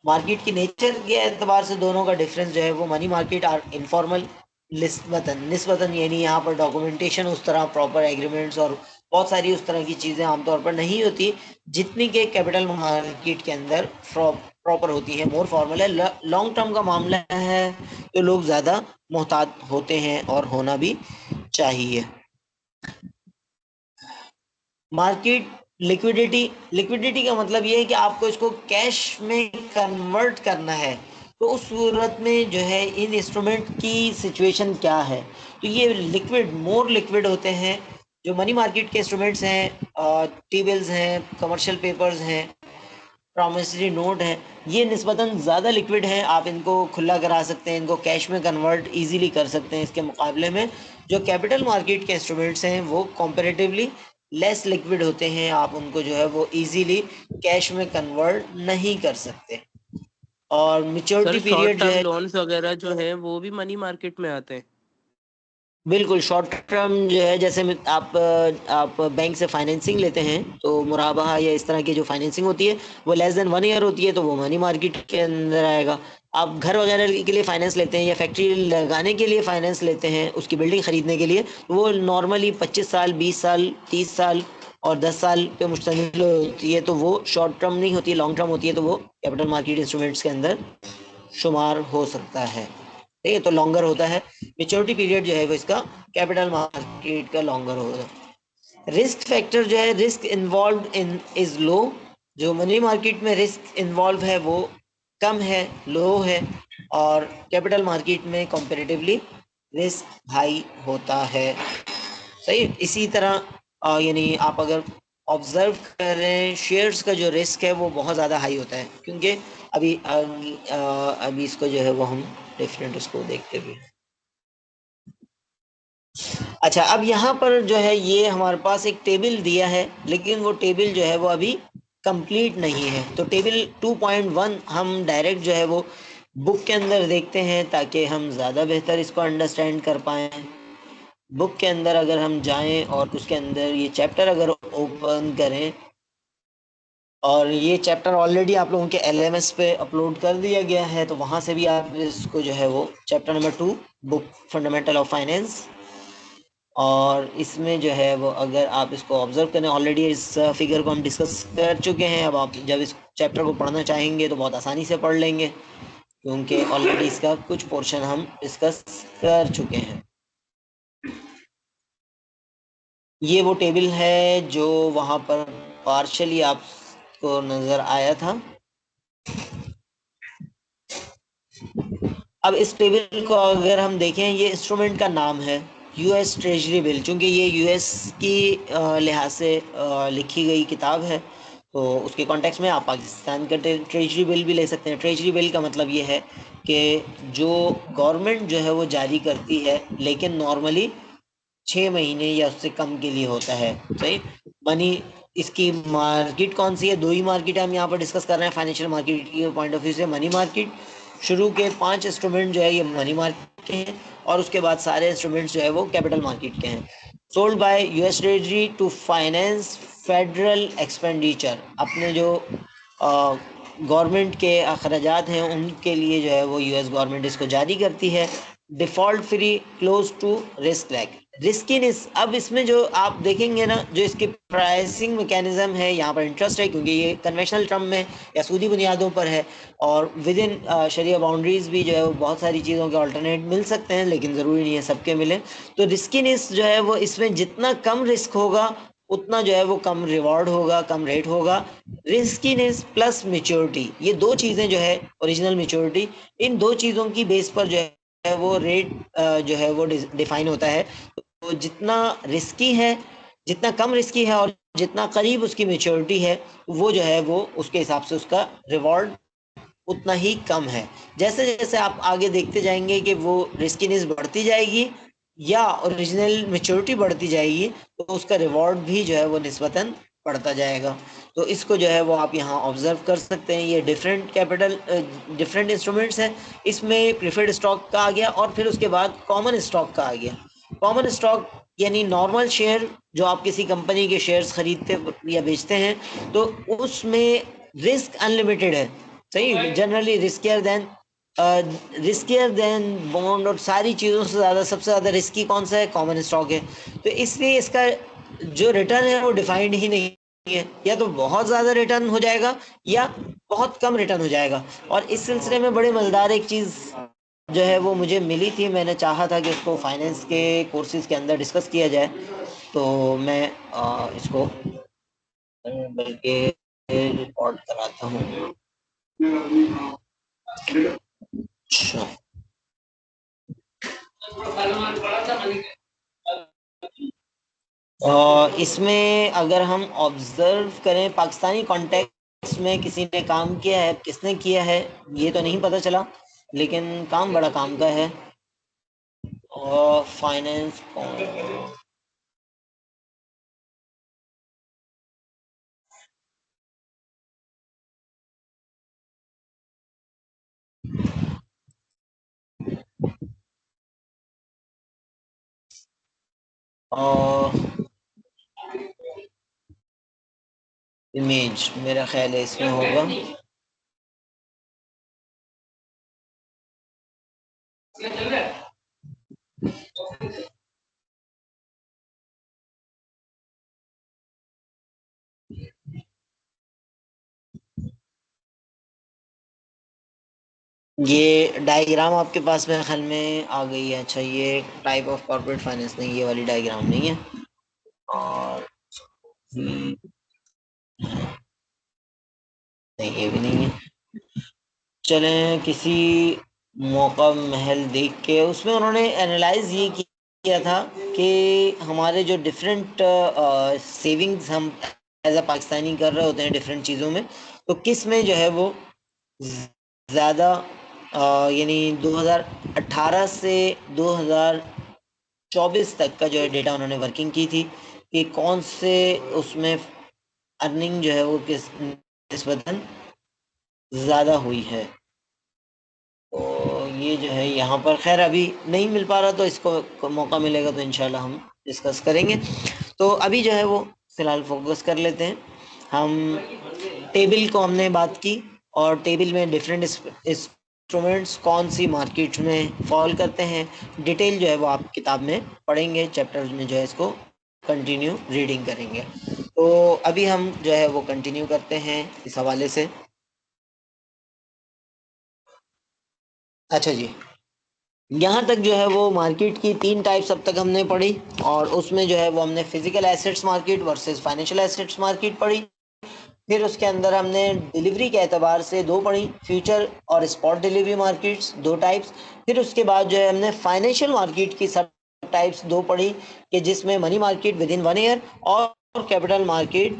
मार्केट की नेचर के एतबार से दोनों का डिफरेंस जो है वो, मनी मार्केट आर इनफॉर्मल निस्बतन, यानी यहाँ पर डॉक्यूमेंटेशन उस तरह, प्रॉपर एग्रीमेंट्स और बहुत सारी उस तरह की चीज़ें आमतौर पर नहीं होती जितनी के कैपिटल मार्केट के अंदर प्रॉपर होती है, मोर फॉर्मल है। लॉन्ग टर्म का मामला है तो लोग ज़्यादा मोहतात होते हैं, और होना भी चाहिए। मार्केट लिक्विडिटी का मतलब ये है कि आपको इसको कैश में कन्वर्ट करना है, तो उस सूरत में जो है इन इंस्ट्रूमेंट की सिचुएशन क्या है। तो ये लिक्विड, मोर लिक्विड होते हैं जो मनी मार्केट के इंस्ट्रूमेंट्स हैं, टी बिल्स हैं, कमर्शियल पेपर्स हैं, प्रॉमिसरी नोट है, ये निस्बतन ज़्यादा लिक्विड हैं। आप इनको खुला करा सकते हैं, इनको कैश में कन्वर्ट इजीली कर सकते हैं। इसके मुकाबले में जो कैपिटल मार्केट के इंस्ट्रूमेंट्स हैं वो कंपैरेटिवली लेस लिक्विड होते हैं, आप उनको जो है वो इजीली कैश में कन्वर्ट नहीं कर सकते। और सर मैच्योरिटी शॉर्ट पीरियड जो टर्म है, लोन्स वगैरह जो है वो भी मनी मार्केट में आते हैं। बिल्कुल शॉर्ट टर्म जो है, जैसे आप बैंक से फाइनेंसिंग लेते हैं तो मुराबाहा या इस तरह की जो फाइनेंसिंग होती है वो लेस देन 1 ईयर होती है, तो वो मनी मार्केट के अंदर आएगा। आप घर वगैरह के लिए फाइनेंस लेते हैं या फैक्ट्री लगाने के लिए फाइनेंस लेते हैं, उसकी बिल्डिंग खरीदने के लिए, तो वो नॉर्मली 25 साल, 20 साल, 30 साल और 10 साल पे मुश्तमिल होती है, तो वो शॉर्ट टर्म नहीं होती है, लॉन्ग टर्म होती है, तो वो कैपिटल मार्केट इंस्ट्रूमेंट्स के अंदर शुमार हो सकता है। ठीक है, तो लॉन्गर होता है, मेच्योरिटी पीरियड जो है वो इसका कैपिटल मार्केट का लॉन्गर होगा। रिस्क फैक्टर जो है, risk involve in is low. जो मनी मार्केट में रिस्क इन्वॉल्व है वो कम है, लो है, और कैपिटल मार्केट में कंपैरेटिवली रिस्क हाई होता है। सही। इसी तरह यानी आप अगर ऑब्जर्व करें, शेयर्स का जो रिस्क है वो बहुत ज़्यादा हाई होता है, क्योंकि अभी इसको जो है वो हम डिफरेंट उसको देखते भी हैं। अच्छा, अब यहाँ पर जो है ये हमारे पास एक टेबल दिया है, लेकिन वो टेबल जो है वो अभी कंप्लीट नहीं है, तो टेबल 2.1 हम डायरेक्ट जो है वो बुक के अंदर देखते हैं ताकि हम ज़्यादा बेहतर इसको अंडरस्टैंड कर पाएँ। बुक के अंदर अगर हम जाएं और उसके अंदर ये चैप्टर अगर ओपन करें, और ये चैप्टर ऑलरेडी आप लोगों के एलएमएस पे अपलोड कर दिया गया है, तो वहां से भी आप इसको जो है वो chapter number 2, book fundamental of finance, और इसमें जो है वो अगर आप इसको ऑब्जर्व करें, ऑलरेडी इस फिगर को हम डिस्कस कर चुके हैं। अब आप जब इस चैप्टर को पढ़ना चाहेंगे तो बहुत आसानी से पढ़ लेंगे, क्योंकि ऑलरेडी इसका कुछ पोर्शन हम डिस्कस कर चुके हैं। ये वो टेबल है जो वहाँ पर पार्शली आपको नज़र आया था। अब इस टेबल को अगर हम देखें, ये इंस्ट्रूमेंट का नाम है यूएस ट्रेजरी बिल, चूंकि ये यूएस की लिहाज से लिखी गई किताब है, तो उसके कॉन्टेक्स्ट में आप पाकिस्तान का ट्रेजरी बिल भी ले सकते हैं। ट्रेजरी बिल का मतलब ये है कि जो गवर्नमेंट जो है वो जारी करती है, लेकिन नॉर्मली 6 महीने या उससे कम के लिए होता है। सही। मनी, इसकी मार्केट कौन सी है? दो ही मार्केट हम यहाँ पर डिस्कस कर रहे हैं फाइनेंशियल मार्केट के पॉइंट ऑफ व्यू से। मनी मार्केट, शुरू के 5 इंस्ट्रूमेंट जो है ये मनी मार्केट के हैं, और उसके बाद सारे इंस्ट्रूमेंट्स जो है वो कैपिटल मार्केट के हैं। Sold by US treasury to finance federal expenditure, अपने जो गवर्नमेंट के अखराजात हैं उनके लिए जो है वो यूएस गवर्नमेंट इसको जारी करती है। Default free, close to riskless, riskiness. अब इसमें जो आप देखेंगे ना, जो इसकी प्राइसिंग मैकेनिज्म है, यहाँ पर इंटरेस्ट है, क्योंकि ये कन्वेंशनल टर्म में या सूदी बुनियादों पर है, और विद इन शरिया बाउंड्रीज भी जो है वो बहुत सारी चीज़ों के ऑल्टरनेट मिल सकते हैं, लेकिन ज़रूरी नहीं है सबके मिले। तो रिस्कीनेस जो है वो इसमें जितना कम रिस्क होगा उतना जो है वो कम रिवॉर्ड होगा, कम रेट होगा। रिस्कीनेस प्लस मेच्योरिटी, ये दो चीज़ें जो है, ओरिजिनल मेच्योरिटी, इन दो चीज़ों की बेस पर जो है वो रेट जो है वो डिफाइन होता है। तो जितना रिस्की है, जितना कम रिस्की है, और जितना करीब उसकी मेच्योरिटी है, वो जो है वो उसके हिसाब से उसका रिवॉर्ड उतना ही कम है। जैसे जैसे आप आगे देखते जाएंगे कि वो रिस्कीनेस बढ़ती जाएगी या ओरिजिनल मेच्योरिटी बढ़ती जाएगी, तो उसका रिवॉर्ड भी जो है वो निस्बतन बढ़ता जाएगा। तो इसको जो है वो आप यहाँ ऑब्जर्व कर सकते हैं। ये डिफरेंट इंस्ट्रूमेंट्स हैं। इसमें प्रीफर्ड स्टॉक का आ गया, और फिर उसके बाद कॉमन स्टॉक का आ गया। कॉमन स्टॉक यानी नॉर्मल शेयर, जो आप किसी कंपनी के शेयर्स खरीदते या बेचते हैं, तो उसमें रिस्क अनलिमिटेड है। सही। जनरली रिस्कियर देन बॉन्ड, और सारी चीज़ों से ज़्यादा, सबसे ज़्यादा रिस्की कौन सा है? कॉमन स्टॉक है। तो इसलिए इसका जो रिटर्न है वो डिफाइंड ही नहीं है, या तो बहुत ज़्यादा रिटर्न हो जाएगा या बहुत कम रिटर्न हो जाएगा। और इस सिलसिले में बड़े मज़ेदार एक चीज़ जो है वो मुझे मिली थी, मैंने चाहा था कि उसको फाइनेंस के कोर्सेज के अंदर डिस्कस किया जाए, तो मैं इसको बल्कि रिकॉर्ड कराता हूँ। अच्छा, इसमें अगर हम ऑब्जर्व करें, पाकिस्तानी कॉन्टेक्स्ट में किसी ने काम किया है, किसने किया है ये तो नहीं पता चला, लेकिन काम बड़ा काम का है। और फाइनेंस और इमेज मेरा ख्याल है इसमें होगा। ये डायग्राम आपके पास मेरे ख्याल में आ गई है। अच्छा, ये टाइप ऑफ कॉर्पोरेट फाइनेंस नहीं, ये वाली डायग्राम नहीं है। और नहीं, ये भी नहीं है। चलें किसी मौका महल देख के, उसमें उन्होंने एनालाइज ये किया था कि हमारे जो डिफरेंट सेविंग्स हम एज अ पाकिस्तानी कर रहे होते हैं डिफरेंट चीज़ों में, तो किस में जो है वो ज़्यादा, यानी 2018 से 2024 तक का जो है डेटा उन्होंने वर्किंग की थी कि कौन से उसमें अर्निंग जो है वो किस निस्बतन ज़्यादा हुई है। तो ये जो है यहाँ पर खैर अभी नहीं मिल पा रहा, तो इसको मौका मिलेगा तो इंशाल्लाह हम डिस्कस करेंगे। तो अभी जो है वो फिलहाल फोकस कर लेते हैं हम। टेबल को हमने बात की, और टेबल में डिफरेंट इंस्ट्रूमेंट्स कौन सी मार्केट में फॉल करते हैं, डिटेल जो है वो आप किताब में पढ़ेंगे, चैप्टर में जो है इसको कंटिन्यू रीडिंग करेंगे। तो अभी हम जो है वो कंटिन्यू करते हैं इस हवाले से। अच्छा जी, यहाँ तक जो है वो मार्केट की 3 टाइप्स अब तक हमने पढ़ी, और उसमें जो है वो हमने physical assets market versus financial assets market पढ़ी। फिर उसके अंदर हमने डिलीवरी के एतबार से 2 पढ़ी, फ्यूचर और स्पॉट डिलीवरी मार्केट्स 2 टाइप्स। फिर उसके बाद जो है हमने फाइनेंशियल मार्केट की सब टाइप्स 2 पढ़ी, कि जिसमें money market within 1 year और capital market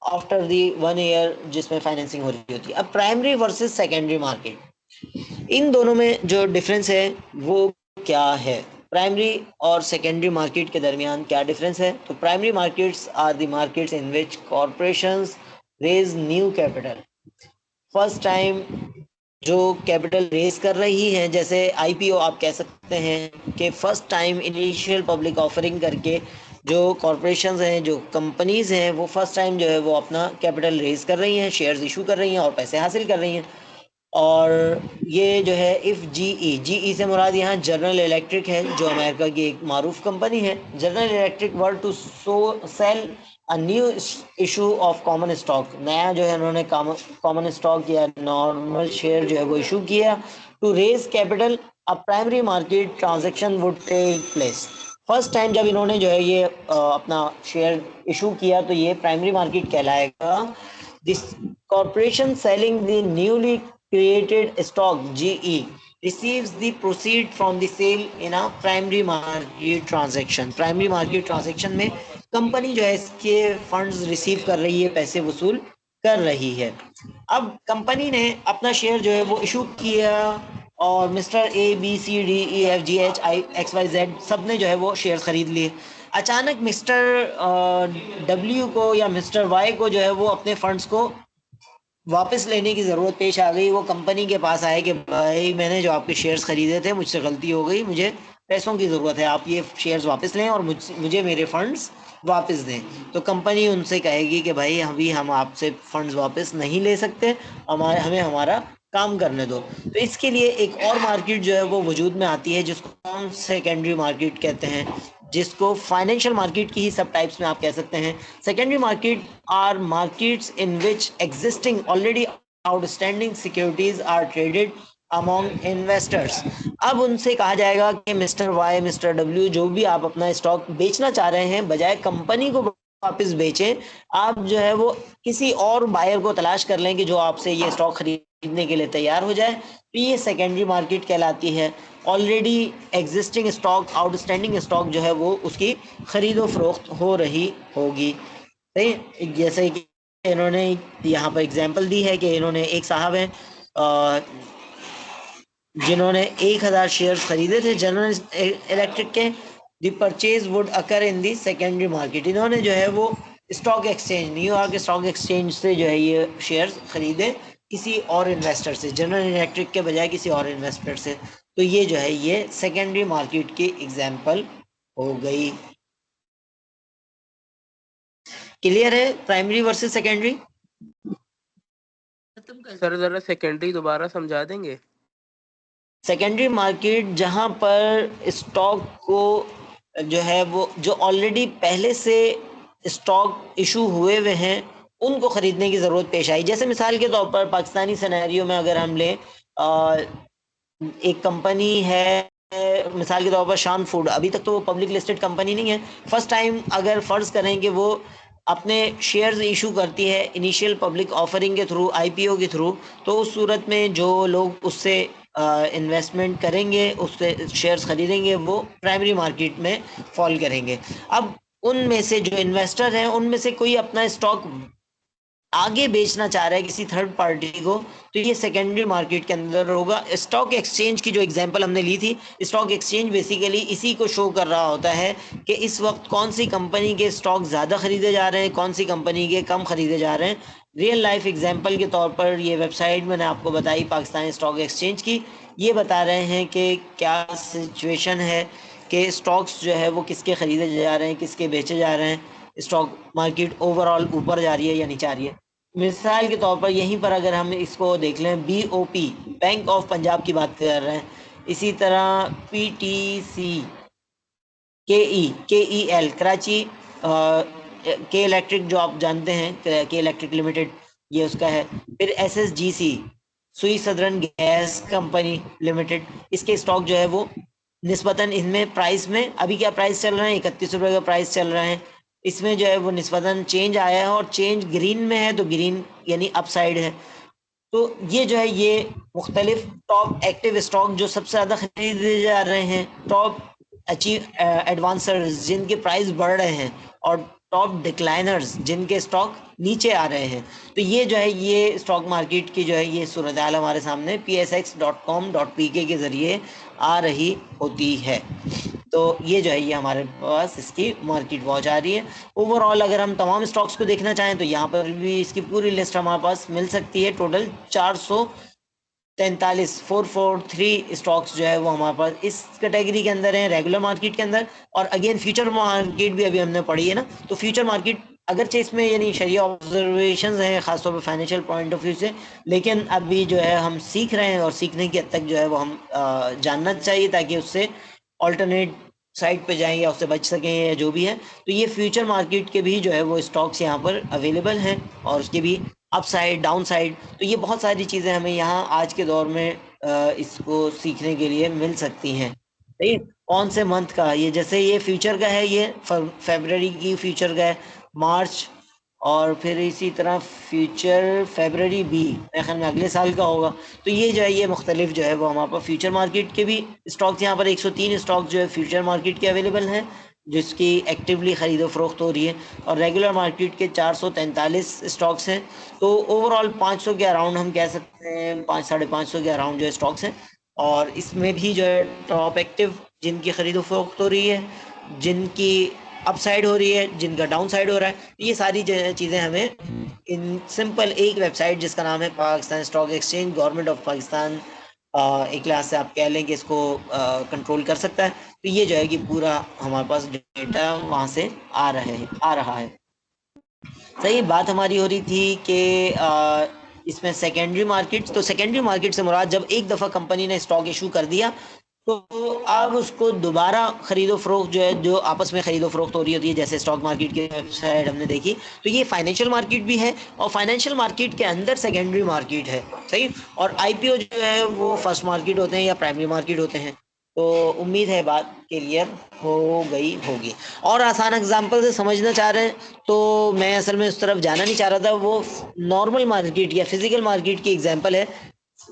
after the 1 year जिसमें फाइनेंसिंग हो रही होती है। अब प्राइमरी वर्सेस सेकेंडरी मार्केट, इन दोनों में जो डिफरेंस है वो क्या है, प्राइमरी और सेकेंडरी मार्केट के दरमियान क्या डिफरेंस है। तो primary markets are the markets in which corporations raise new capital first time, जो कैपिटल रेज कर रही हैं, जैसे आईपीओ आप कह सकते हैं कि first time initial public offering करके जो कॉरपोरेशंस हैं, जो कंपनीज हैं, वो फर्स्ट टाइम जो है वो अपना कैपिटल रेज कर रही हैं, शेयर्स इशू कर रही हैं और पैसे हासिल कर रही हैं। और ये जो है इफ़ जीई, जीई से मुराद यहाँ जनरल इलेक्ट्रिक है, जो अमेरिका की एक मारूफ कंपनी है। General Electric were to sell a new issue of common stock, नया जो है उन्होंने कॉमन स्टॉक या नॉर्मल शेयर जो है वो इशू किया। To raise capital, a primary market transaction would take place. First time जब इन्होंने जो है ये अपना शेयर इशू किया, तो ये प्राइमरी मार्केट कहलाएगा। This corporation selling the newly created stock GE receives the proceed from the sale in a primary market transaction। Primary market transaction में कंपनी जो है इसके फंड्स रिसीव कर रही है, पैसे वसूल कर रही है। अब कंपनी ने अपना शेयर जो है वो इशू किया, और mister A B C D E F G H I X Y Z सब ने जो है वो शेयर खरीद लिए। अचानक मिस्टर डब्ल्यू को या मिस्टर वाई को जो है वो अपने फंड्स को वापस लेने की ज़रूरत पेश आ गई। वो कंपनी के पास आए कि भाई मैंने जो आपके शेयर्स खरीदे थे, मुझसे गलती हो गई, मुझे पैसों की ज़रूरत है, आप ये शेयर्स वापस लें और मुझे मेरे फंड्स वापस दें। तो कंपनी उनसे कहेगी कि भाई अभी हम आपसे फंड्स वापस नहीं ले सकते, हमें हमारा काम करने दो। तो इसके लिए एक और मार्केट जो है वो वजूद में आती है, जिसको हम सेकेंडरी मार्केट कहते हैं, जिसको फाइनेंशियल मार्केट की ही सब टाइप्स में आप कह सकते हैं। Secondary market are markets in which existing already outstanding securities are traded among investors. अब उनसे कहा जाएगा कि मिस्टर वाई, मिस्टर डब्ल्यू, जो भी आप अपना स्टॉक बेचना चाह रहे हैं, बजाय कंपनी को वापस बेचें, आप जो है वो किसी और बायर को तलाश कर लें कि जो आपसे ये स्टॉक खरीदने के लिए तैयार हो जाए। तो ये सेकेंडरी मार्केट कहलाती है। Already existing stock, outstanding stock जो है वो उसकी खरीदो फरोख्त हो रही होगी। सही, जैसे कि इन्होंने यहाँ पर एग्जांपल दी है कि इन्होंने एक साहब हैं जिन्होंने 1000 शेयर खरीदे थे जनरल इलेक्ट्रिक के। The purchase would occur in the secondary market, इन्होंने जो है वो stock exchange, New York stock exchange से जो है ये शेयर्स खरीदे किसी और इन्वेस्टर से, जनरल इलेक्ट्रिक के बजाय किसी और इन्वेस्टर से। तो ये जो है ये सेकेंडरी मार्केट की एग्जांपल हो गई। क्लियर है प्राइमरी वर्सेस सेकेंडरी? सर जरा सेकेंडरी दोबारा समझा देंगे? सेकेंडरी मार्केट जहां पर स्टॉक को जो है वो जो ऑलरेडी पहले से स्टॉक इशू हुए हुए हैं उनको खरीदने की ज़रूरत पेश आई। जैसे मिसाल के तौर पर पाकिस्तानी सिनेरियो में अगर हम लें, एक कंपनी है मिसाल के तौर पर शान फूड, अभी तक तो वो पब्लिक लिस्टेड कंपनी नहीं है, फर्स्ट टाइम अगर फ़र्ज करें कि वो अपने शेयर्स इशू करती है इनिशियल पब्लिक ऑफरिंग के थ्रू, आईपीओ के थ्रू, तो उस सूरत में जो लोग उससे इन्वेस्टमेंट करेंगे, उससे शेयर्स खरीदेंगे, वो प्राइमरी मार्केट में फॉल करेंगे। अब उनमें से जो इन्वेस्टर हैं उनमें से कोई अपना स्टॉक आगे बेचना चाह रहा है किसी थर्ड पार्टी को, तो ये सेकेंडरी मार्केट के अंदर होगा। स्टॉक एक्सचेंज की जो एग्जांपल हमने ली थी, स्टॉक एक्सचेंज बेसिकली इसी को शो कर रहा होता है कि इस वक्त कौन सी कंपनी के स्टॉक ज़्यादा खरीदे जा रहे हैं, कौन सी कंपनी के कम खरीदे जा रहे हैं। रियल लाइफ एग्जाम्पल के तौर पर ये वेबसाइट मैंने आपको बताई पाकिस्तान स्टॉक एक्सचेंज की, ये बता रहे हैं कि क्या सिचुएशन है कि स्टॉक्स जो है वो किसके खरीदे जा रहे हैं, किसके बेचे जा रहे हैं, स्टॉक मार्केट ओवरऑल ऊपर जा रही है या नीचे आ रही है। मिसाल के तौर पर यहीं पर अगर हम इसको देख लें, बीओपी बैंक ऑफ पंजाब की बात कर रहे हैं, इसी तरह पीटीसी, केईएल कराची, के इलेक्ट्रिक जो आप जानते हैं, के इलेक्ट्रिक लिमिटेड, ये उसका है। फिर एसएसजीसी, सुई सदरन गैस कंपनी लिमिटेड, इसके स्टॉक जो है वो निस्बतन इनमें प्राइस में अभी क्या प्राइस चल रहे हैं, 31 रुपये का प्राइस चल रहा है। इसमें जो है वो निस्बतन चेंज आया है और चेंज ग्रीन में है, तो ग्रीन यानी अपसाइड है। तो ये जो है ये मुख्तलिफ टॉप एक्टिव स्टॉक जो सबसे ज़्यादा खरीदे जा रहे हैं, टॉप अचीव एडवांसर्स जिनके प्राइस बढ़ रहे हैं, और टॉप डिक्लाइनर्स जिनके स्टॉक नीचे आ रहे हैं। तो ये जो है ये स्टॉक मार्केट की जो है ये सूरत हाल हमारे सामने psx.com.pk के ज़रिए आ रही होती है। तो ये जो है ये हमारे पास इसकी मार्केट वॉच आ रही है। ओवरऑल अगर हम तमाम स्टॉक्स को देखना चाहें तो यहाँ पर भी इसकी पूरी लिस्ट हमारे पास मिल सकती है। टोटल 443 स्टॉक्स जो है वो हमारे पास इस कैटेगरी के अंदर है, रेगुलर मार्केट के अंदर। और अगेन फ्यूचर मार्केट भी अभी हमने पढ़ी है ना, तो फ्यूचर मार्केट अगरचे इसमें यानी शरिया ऑब्जर्वेशंस हैं खासतौर पर फाइनेंशियल पॉइंट ऑफ व्यू से, लेकिन अभी जो है हम सीख रहे हैं और सीखने की हद तक जो है वो हम जानना चाहिए ताकि उससे ऑल्टरनेट साइड पे जाएं या उससे बच सकें या जो भी है। तो ये फ्यूचर मार्केट के भी जो है वो स्टॉक्स यहाँ पर अवेलेबल हैं और उसके भी अप साइड डाउन साइड, तो ये बहुत सारी चीज़ें हमें यहाँ आज के दौर में इसको सीखने के लिए मिल सकती हैं। सही, कौन से मंथ का, ये जैसे ये फ्यूचर का है, ये फरवरी की फ्यूचर का है, मार्च, और फिर इसी तरह फ्यूचर फरवरी भी मेरे ख्याल में अगले साल का होगा। तो ये जो है ये मुख्तलिफ जो है वो हमारे पास फ्यूचर मार्केट के भी स्टॉक्स यहाँ पर 103 स्टॉक जो है फ्यूचर मार्केट के अवेलेबल हैं जिसकी एक्टिवली ख़रीदो फरोख्त हो रही है, और रेगुलर मार्केट के 443 स्टॉक्स हैं। तो ओवरऑल 500 के अराउंड हम कह सकते हैं, 500-550 के अराउंड जो है स्टॉक्स हैं। और इसमें भी जो है टॉप एक्टिव जिनकी ख़रीदो फरोख्त हो रही है, जिनकी अपसाइड हो रही है, जिनका डाउन साइड हो रहा है, ये सारी चीज़ें हमें इन सिंपल एक वेबसाइट जिसका नाम है Pakistan stock exchange, government of Pakistan एक लिहाज से आप कह लें कि इसको कंट्रोल कर सकता है। तो ये जो है कि पूरा हमारे पास डेटा वहाँ से आ रहा है। सही बात हमारी हो रही थी कि इसमें सेकेंडरी मार्केट, तो सेकेंडरी मार्केट से मुराद जब एक दफ़ा कंपनी ने स्टॉक इशू कर दिया तो अब उसको दोबारा खरीदो फरोख्त जो है, जो आपस में खरीदो फरोख्त हो रही होती है, जैसे स्टॉक मार्केट की वेबसाइट हमने देखी, तो ये फाइनेंशियल मार्केट भी है और फाइनेंशियल मार्केट के अंदर सेकेंडरी मार्केट है। सही, और आईपीओ जो है वो फर्स्ट मार्केट होते हैं या प्राइमरी मार्केट होते हैं। तो उम्मीद है बात क्लियर हो गई होगी। और आसान एग्जांपल से समझना चाह रहे हैं तो मैं असल में उस तरफ जाना नहीं चाह रहा था, वो नॉर्मल मार्केट या फिजिकल मार्केट की एग्जांपल है,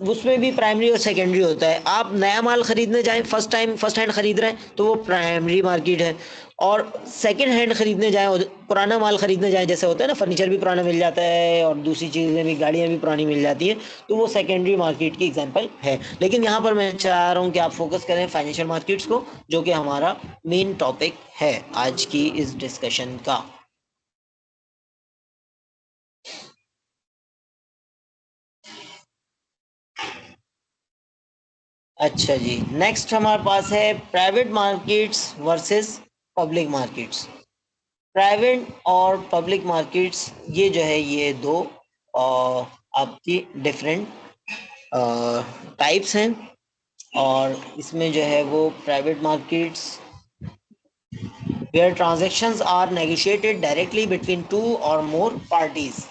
उसमें भी प्राइमरी और सेकेंडरी होता है। आप नया माल खरीदने जाएं, फर्स्ट हैंड खरीद रहे हैं तो वो प्राइमरी मार्केट है, और सेकंड हैंड खरीदने जाएं और पुराना माल खरीदने जाएं, जैसे होता है ना फर्नीचर भी पुराना मिल जाता है और दूसरी चीज़ें भी, गाड़ियां भी पुरानी मिल जाती हैं, तो वो सेकेंडरी मार्केट की एग्जांपल है। लेकिन यहाँ पर मैं चाह रहा हूँ कि आप फोकस करें फाइनेंशियल मार्केट्स को, जो कि हमारा मेन टॉपिक है आज की इस डिस्कशन का। अच्छा जी, नेक्स्ट हमारे पास है private markets versus public markets. Private और पब्लिक मार्केट्स, ये जो है ये दो आपकी डिफरेंट टाइप्स हैं। और इसमें जो है वो private markets where transactions are negotiated directly between two or more parties,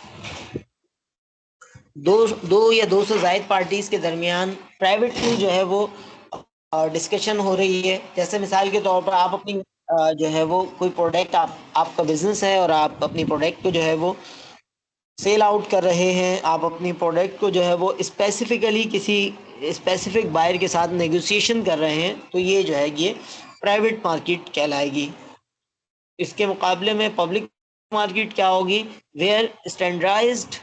दो या दो से ज्यादा पार्टीज के दरमियान प्राइवेटली जो है वो डिस्कशन हो रही है। जैसे मिसाल के तौर पर आप अपनी जो है वो कोई प्रोडक्ट, आपका बिजनेस है और आप अपनी प्रोडक्ट को जो है वो सेल आउट कर रहे हैं, आप अपनी प्रोडक्ट को जो है वो स्पेसिफिकली किसी स्पेसिफिक बायर के साथ नेगोशिएशन कर रहे हैं, तो ये जो है ये प्राइवेट मार्केट कहलाएगी। इसके मुकाबले में पब्लिक मार्केट क्या होगी? Where standardized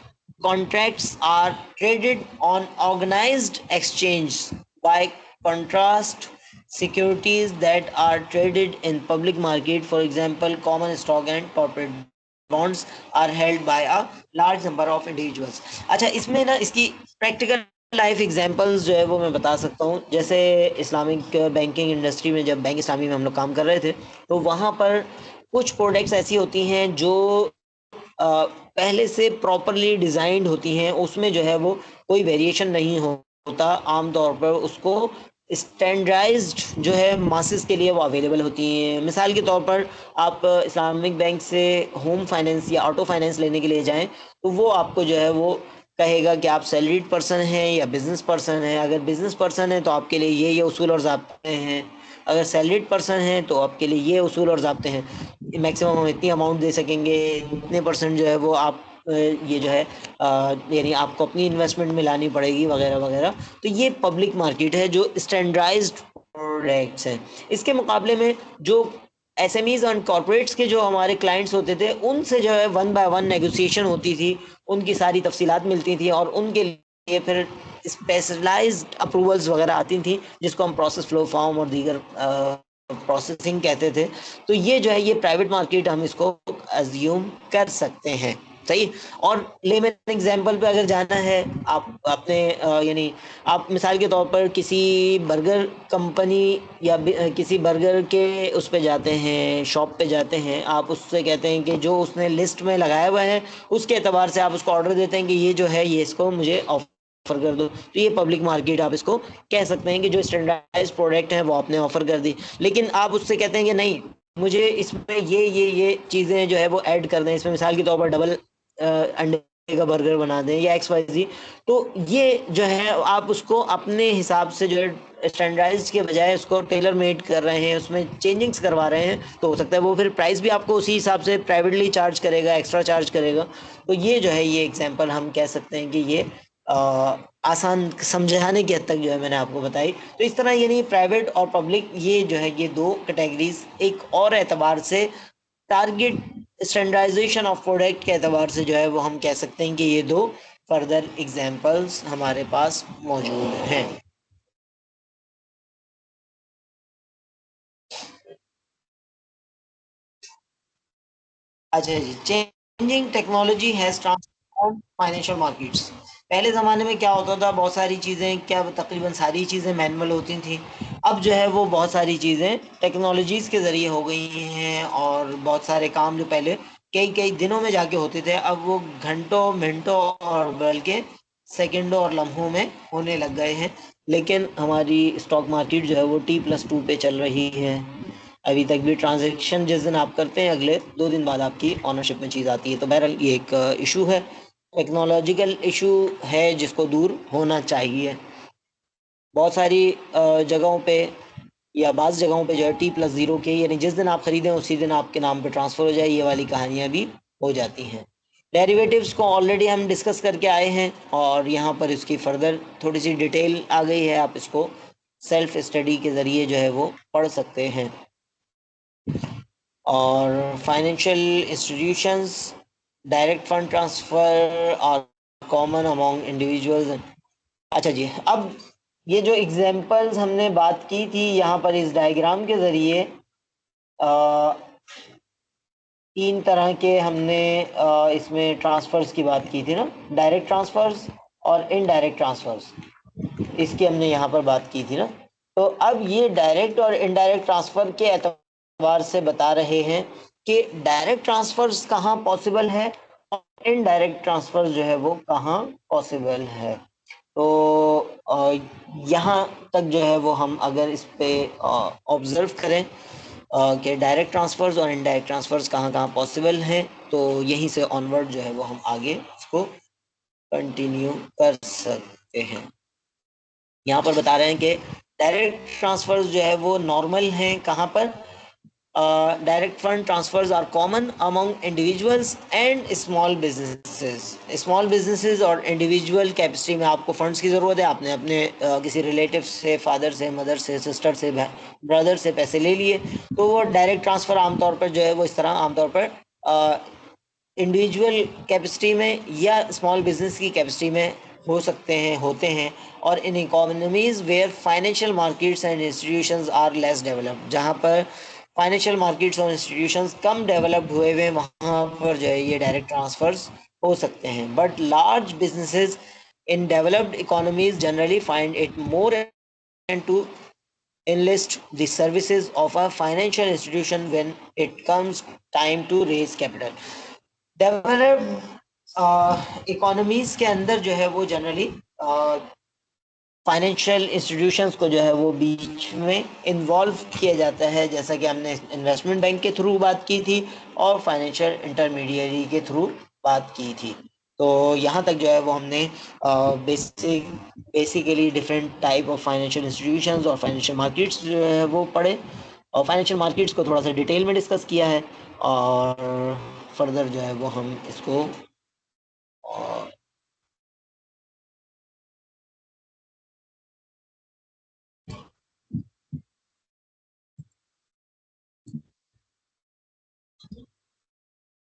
contracts are traded on organized exchange, by contrast securities that are traded in public market, for example common stock and corporate bonds, are held by a large number of individuals। अच्छा, इसमें ना इसकी practical life examples जो है वो मैं बता सकता हूँ। जैसे इस्लामिक बैंकिंग इंडस्ट्री में, जब बैंक इस्लामी में हम लोग काम कर रहे थे, तो वहाँ पर कुछ प्रोडक्ट्स ऐसी होती हैं जो पहले से प्रॉपरली डिजाइंड होती हैं, उसमें जो है वो कोई वेरिएशन नहीं होता। आमतौर पर उसको स्टैंडर्डाइज्ड जो है मासेस के लिए वो अवेलेबल होती हैं। मिसाल के तौर पर आप इस्लामिक बैंक से होम फाइनेंस या ऑटो फाइनेंस लेने के लिए जाएं, तो वो आपको जो है वो कहेगा कि आप सैलरीड पर्सन हैं या बिजनेस पर्सन हैं। अगर बिजनेस पर्सन है तो आपके लिए ये उसूल और ज़ाब्ते हैं, अगर सैलरीड पर्सन है तो आपके लिए ये उसूल और ज़ाब्ते हैं। मैक्सिमम हम इतनी अमाउंट दे सकेंगे, इतने परसेंट जो है वो आप ये जो है यानी आपको अपनी इन्वेस्टमेंट में लानी पड़ेगी वगैरह वगैरह। तो ये पब्लिक मार्केट है जो स्टैंडर्डाइज्ड प्रोडक्ट्स हैं। इसके मुकाबले में जो एसएमईज और कॉर्पोरेट्स के जो हमारे क्लाइंट्स होते थे, उनसे जो है वन बाय वन नेगोशिएशन होती थी, उनकी सारी तफसीलात मिलती थी और उनके लिए फिर स्पेशलाइज्ड अप्रूवल्स वगैरह आती थी, जिसको हम प्रोसेस फ्लो फॉर्म और दीगर प्रोसेसिंग कहते थे। तो ये जो है ये प्राइवेट मार्केट हम इसको अज्यूम कर सकते हैं। सही। और लेमन एग्जांपल पे अगर जाना है, आप अपने यानी आप मिसाल के तौर पर किसी बर्गर कंपनी या किसी बर्गर के उस पे जाते हैं, शॉप पे जाते हैं, आप उससे कहते हैं कि जो उसने लिस्ट में लगाया हुआ है उसके एतबार से आप उसको ऑर्डर देते हैं कि ये जो है ये इसको मुझे ऑफर कर दो। तो ये पब्लिक मार्केट आप इसको कह सकते हैं कि जो स्टैंडर्डाइज प्रोडक्ट है वो आपने ऑफर कर दी, लेकिन आप उससे कहते हैं कि नहीं, मुझे इसमें ये चीज़ें जो है वो ऐड कर दें, इसमें मिसाल के तौर पर डबल अंडे का बर्गर बना दें या XYZ। तो ये जो है आप उसको अपने हिसाब से जो है स्टैंडर्डाइज के बजाय उसको टेलर मेड कर रहे हैं, उसमें चेंजिंग्स करवा रहे हैं, तो हो सकता है वो फिर प्राइस भी आपको उसी हिसाब से प्राइवेटली चार्ज करेगा, एक्स्ट्रा चार्ज करेगा। तो ये जो है ये एग्जांपल हम कह सकते हैं कि ये आसान समझाने की हद तक जो है मैंने आपको बताई। तो इस तरह यानी प्राइवेट और पब्लिक ये जो है ये दो कैटेगरीज एक और एतबार से टारगेट स्टैंडर्डाइजेशन ऑफ प्रोडक्ट के एतबार से जो है वो हम कह सकते हैं कि ये दो फर्दर एग्जांपल्स हमारे पास मौजूद हैं। अच्छा जी, changing technology has transform financial markets. पहले ज़माने में क्या होता था, बहुत सारी चीज़ें, क्या तकरीबन सारी चीज़ें मैनुअल होती थी। अब जो है वो बहुत सारी चीज़ें टेक्नोलॉजीज़ के ज़रिए हो गई हैं और बहुत सारे काम जो पहले कई कई दिनों में जाके होते थे, अब वो घंटों मिनटों और बल्कि सेकंडों और लम्हों में होने लग गए हैं। लेकिन हमारी स्टॉक मार्केट जो है वो T+2 पे चल रही है। अभी तक भी ट्रांजैक्शन जिस दिन आप करते हैं अगले 2 दिन बाद आपकी ऑनरशिप में चीज़ आती है। तो बहरहाल ये एक इशू है, टेक्नोलॉजिकल इशू है जिसको दूर होना चाहिए। बहुत सारी जगहों पे या बाज़ जगहों पे जो है T+0 के यानी जिस दिन आप खरीदें उसी दिन आपके नाम पे ट्रांसफ़र हो जाए, ये वाली कहानियाँ भी हो जाती हैं। डेरिवेटिव्स को ऑलरेडी हम डिस्कस करके आए हैं और यहाँ पर इसकी फर्दर थोड़ी सी डिटेल आ गई है, आप इसको सेल्फ स्टडी के ज़रिए जो है वो पढ़ सकते हैं। और financial institutions direct fund transfer और कॉमन अमॉन्ग इंडिविजुअल्स। अच्छा जी, अब ये जो एग्जांपल्स हमने बात की थी यहाँ पर इस डायग्राम के ज़रिए, 3 तरह के हमने इसमें ट्रांसफ़र्स की बात की थी ना, डायरेक्ट ट्रांसफ़र्स और इनडायरेक्ट ट्रांसफ़र्स, इसकी हमने यहाँ पर बात की थी ना। तो अब ये डायरेक्ट और इनडायरेक्ट ट्रांसफ़र के एतबार से बता रहे हैं कि डायरेक्ट ट्रांसफर्स कहाँ पॉसिबल है और इनडायरेक्ट ट्रांसफर्स जो है वो कहाँ पॉसिबल है। तो यहाँ तक जो है वो हम अगर इस पे ऑब्जर्व करें कि डायरेक्ट ट्रांसफर्स और इनडायरेक्ट ट्रांसफर्स कहाँ कहाँ पॉसिबल हैं, तो यहीं से ऑनवर्ड जो है वो हम आगे इसको कंटिन्यू कर सकते हैं। यहाँ पर बता रहे हैं कि डायरेक्ट ट्रांसफर्स जो है वो नॉर्मल हैं कहाँ पर। Direct fund transfers are common among individuals and small businesses. Small businesses और इंडिविजुअल कैपेसिटी में आपको फंड्स की ज़रूरत है, आपने अपने किसी रिलेटिव से, फादर से, मदर से, सिस्टर से, ब्रदर से पैसे ले लिए, तो वो डायरेक्ट ट्रांसफ़र आमतौर पर जो है वो इस तरह आमतौर पर इंडिविजुअल कैपेसिटी में या स्मॉल बिजनेस की कैपेसिटी में हो सकते हैं, होते हैं। और in economies where financial markets and institutions are less developed, जहाँ पर फाइनेंशियल मार्केट्स और इंस्टीट्यूशंस कम डेवलप्ड हुए हुए, वहाँ पर जो है ये डायरेक्ट ट्रांसफर्स हो सकते हैं। But large businesses in developed economies generally find it more and to enlist the services of a financial institution when it comes time to raise capital। Developed economies के अंदर जो है वो जनरली फाइनेंशियल इंस्टीट्यूशंस को जो है वो बीच में इन्वॉल्व किया जाता है, जैसा कि हमने इन्वेस्टमेंट बैंक के थ्रू बात की थी और फाइनेंशियल इंटरमीडियरी के थ्रू बात की थी। तो यहाँ तक जो है वो हमने basically different type of financial institutions और फाइनेंशियल मार्केट्स जो है वो पढ़े, और फाइनेंशियल मार्केट्स को थोड़ा सा डिटेल में डिस्कस किया है, और फर्दर जो है वो हम इसको